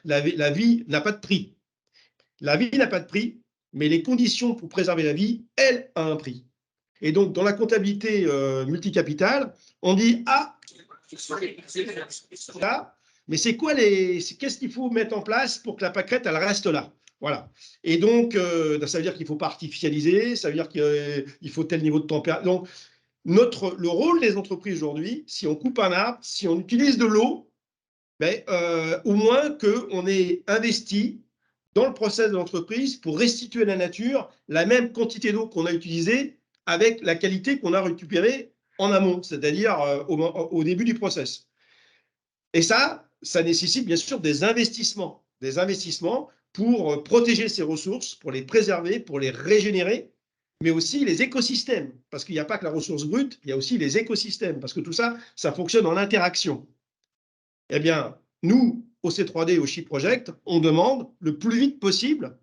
la vie n'a pas de prix. La vie n'a pas de prix, mais les conditions pour préserver la vie, elles, ont un prix. Et donc, dans la comptabilité multicapitale, on dit ah, là, mais qu'est-ce qu'il faut mettre en place pour que la pâquerette, elle reste là? Voilà. Et donc, ça veut dire qu'il ne faut pas artificialiser, ça veut dire qu'il faut tel niveau de température. Donc, le rôle des entreprises aujourd'hui, si on coupe un arbre, si on utilise de l'eau, ben, au moins qu'on ait investi dans le process de l'entreprise pour restituer à la nature la même quantité d'eau qu'on a utilisée avec la qualité qu'on a récupérée en amont, c'est-à-dire au début du process. Et ça nécessite bien sûr des investissements pour protéger ces ressources, pour les préserver, pour les régénérer, mais aussi les écosystèmes, parce qu'il n'y a pas que la ressource brute, il y a aussi les écosystèmes, parce que tout ça, ça fonctionne en interaction. Eh bien, nous, au C3D et au Chi Project, on demande le plus vite possible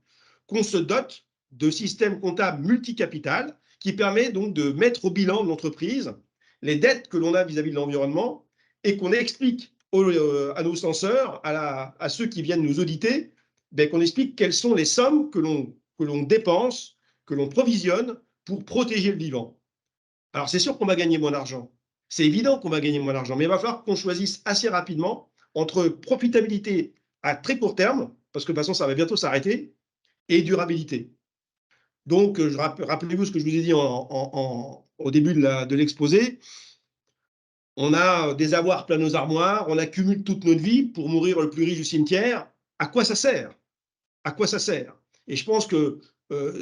qu'on se dote de systèmes comptables multicapital qui permet donc de mettre au bilan de l'entreprise les dettes que l'on a vis-à-vis de l'environnement et qu'on explique à nos censeurs, à ceux qui viennent nous auditer, ben, qu'on explique quelles sont les sommes que l'on dépense, que l'on provisionne pour protéger le vivant. Alors, c'est sûr qu'on va gagner moins d'argent. C'est évident qu'on va gagner moins d'argent, mais il va falloir qu'on choisisse assez rapidement entre profitabilité à très court terme, parce que de toute façon, ça va bientôt s'arrêter, et durabilité. Donc, rappelez-vous ce que je vous ai dit au début de l'exposé. On a des avoirs plein nos armoires, on accumule toute notre vie pour mourir le plus riche du cimetière. À quoi ça sert? À quoi ça sert? Et je pense que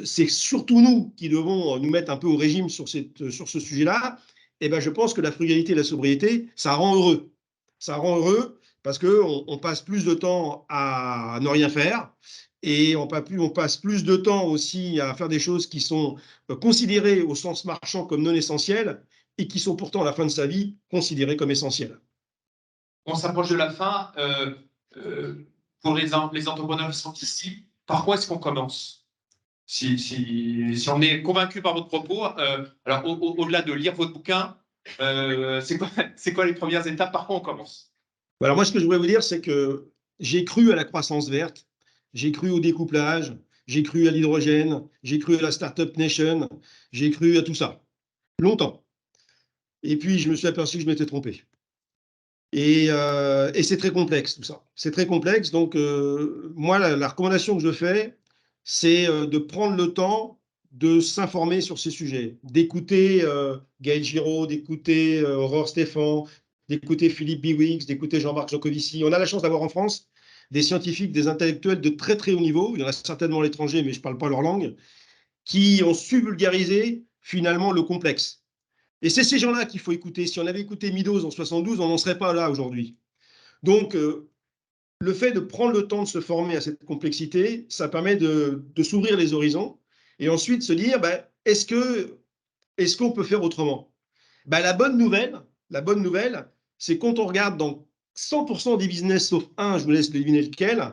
c'est surtout nous qui devons nous mettre un peu au régime sur ce sujet-là. Et ben, je pense que la frugalité et la sobriété, ça rend heureux. Ça rend heureux parce qu'on passe plus de temps à ne rien faire et on passe plus de temps aussi à faire des choses qui sont considérées au sens marchand comme non essentielles et qui sont pourtant à la fin de sa vie considérées comme essentielles. On s'approche de la fin. Pour les entrepreneurs qui sont ici, par quoi est-ce qu'on commence? Si on est convaincu par votre propos, alors au-delà de lire votre bouquin, c'est quoi les premières étapes? Par quoi on commence? Alors moi, ce que je voulais vous dire, c'est que j'ai cru à la croissance verte, j'ai cru au découplage, j'ai cru à l'hydrogène, j'ai cru à la Startup Nation, j'ai cru à tout ça, longtemps. Et puis, je me suis aperçu que je m'étais trompé. Et c'est très complexe, tout ça. C'est très complexe. Donc, moi, la recommandation que je fais, c'est de prendre le temps de s'informer sur ces sujets, d'écouter Gaël Giraud, d'écouter Aurore Stéphan, d'écouter Philippe Biwix, d'écouter Jean-Marc Jancovici. On a la chance d'avoir en France des scientifiques, des intellectuels de très, très haut niveau. Il y en a certainement à l'étranger, mais je ne parle pas leur langue, qui ont su vulgariser finalement le complexe. Et c'est ces gens-là qu'il faut écouter. Si on avait écouté Meadows en 72, on n'en serait pas là aujourd'hui. Donc, le fait de prendre le temps de se former à cette complexité, ça permet de s'ouvrir les horizons et ensuite se dire, ben, est-ce qu'on peut faire autrement? Ben, la bonne nouvelle, c'est quand on regarde dans 100% des business, sauf un, je vous laisse deviner lequel,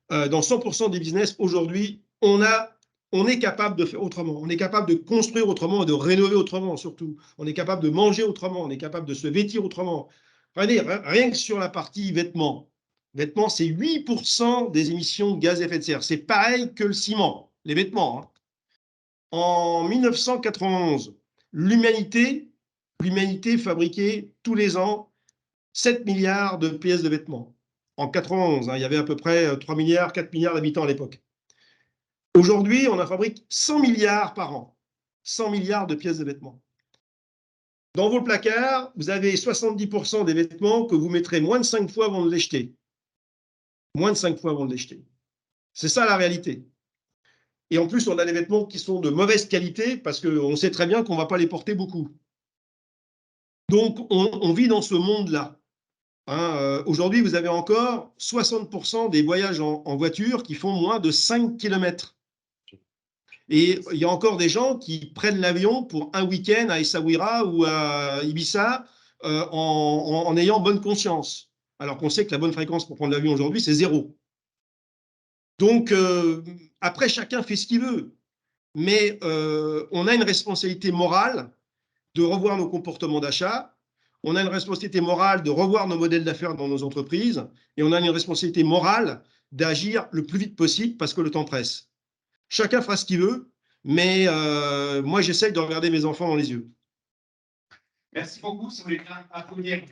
dans 100% des business, aujourd'hui, on est capable de faire autrement. On est capable de construire autrement et de rénover autrement, surtout. On est capable de manger autrement. On est capable de se vêtir autrement. Rien que sur la partie vêtements. Vêtements, c'est 8% des émissions de gaz à effet de serre. C'est pareil que le ciment, les vêtements, hein. En 1991, l'humanité fabriquait tous les ans 7 milliards de pièces de vêtements. En 91, il y avait à peu près 3 milliards, 4 milliards d'habitants à l'époque. Aujourd'hui, on en fabrique 100 milliards par an. 100 milliards de pièces de vêtements. Dans vos placards, vous avez 70% des vêtements que vous mettrez moins de 5 fois avant de les jeter. Moins de 5 fois avant de les jeter. C'est ça la réalité. Et en plus, on a des vêtements qui sont de mauvaise qualité parce qu'on sait très bien qu'on ne va pas les porter beaucoup. Donc, on vit dans ce monde-là. Aujourd'hui, vous avez encore 60% des voyages en voiture qui font moins de 5 km. Et il y a encore des gens qui prennent l'avion pour un week-end à Essaouira ou à Ibiza en ayant bonne conscience. Alors qu'on sait que la bonne fréquence pour prendre l'avion aujourd'hui, c'est 0. Donc, après, chacun fait ce qu'il veut. Mais on a une responsabilité morale de revoir nos comportements d'achat. On a une responsabilité morale de revoir nos modèles d'affaires dans nos entreprises. Et on a une responsabilité morale d'agir le plus vite possible parce que le temps presse. Chacun fera ce qu'il veut, mais moi, j'essaye de regarder mes enfants dans les yeux. Merci beaucoup. Si vous voulez bien applaudir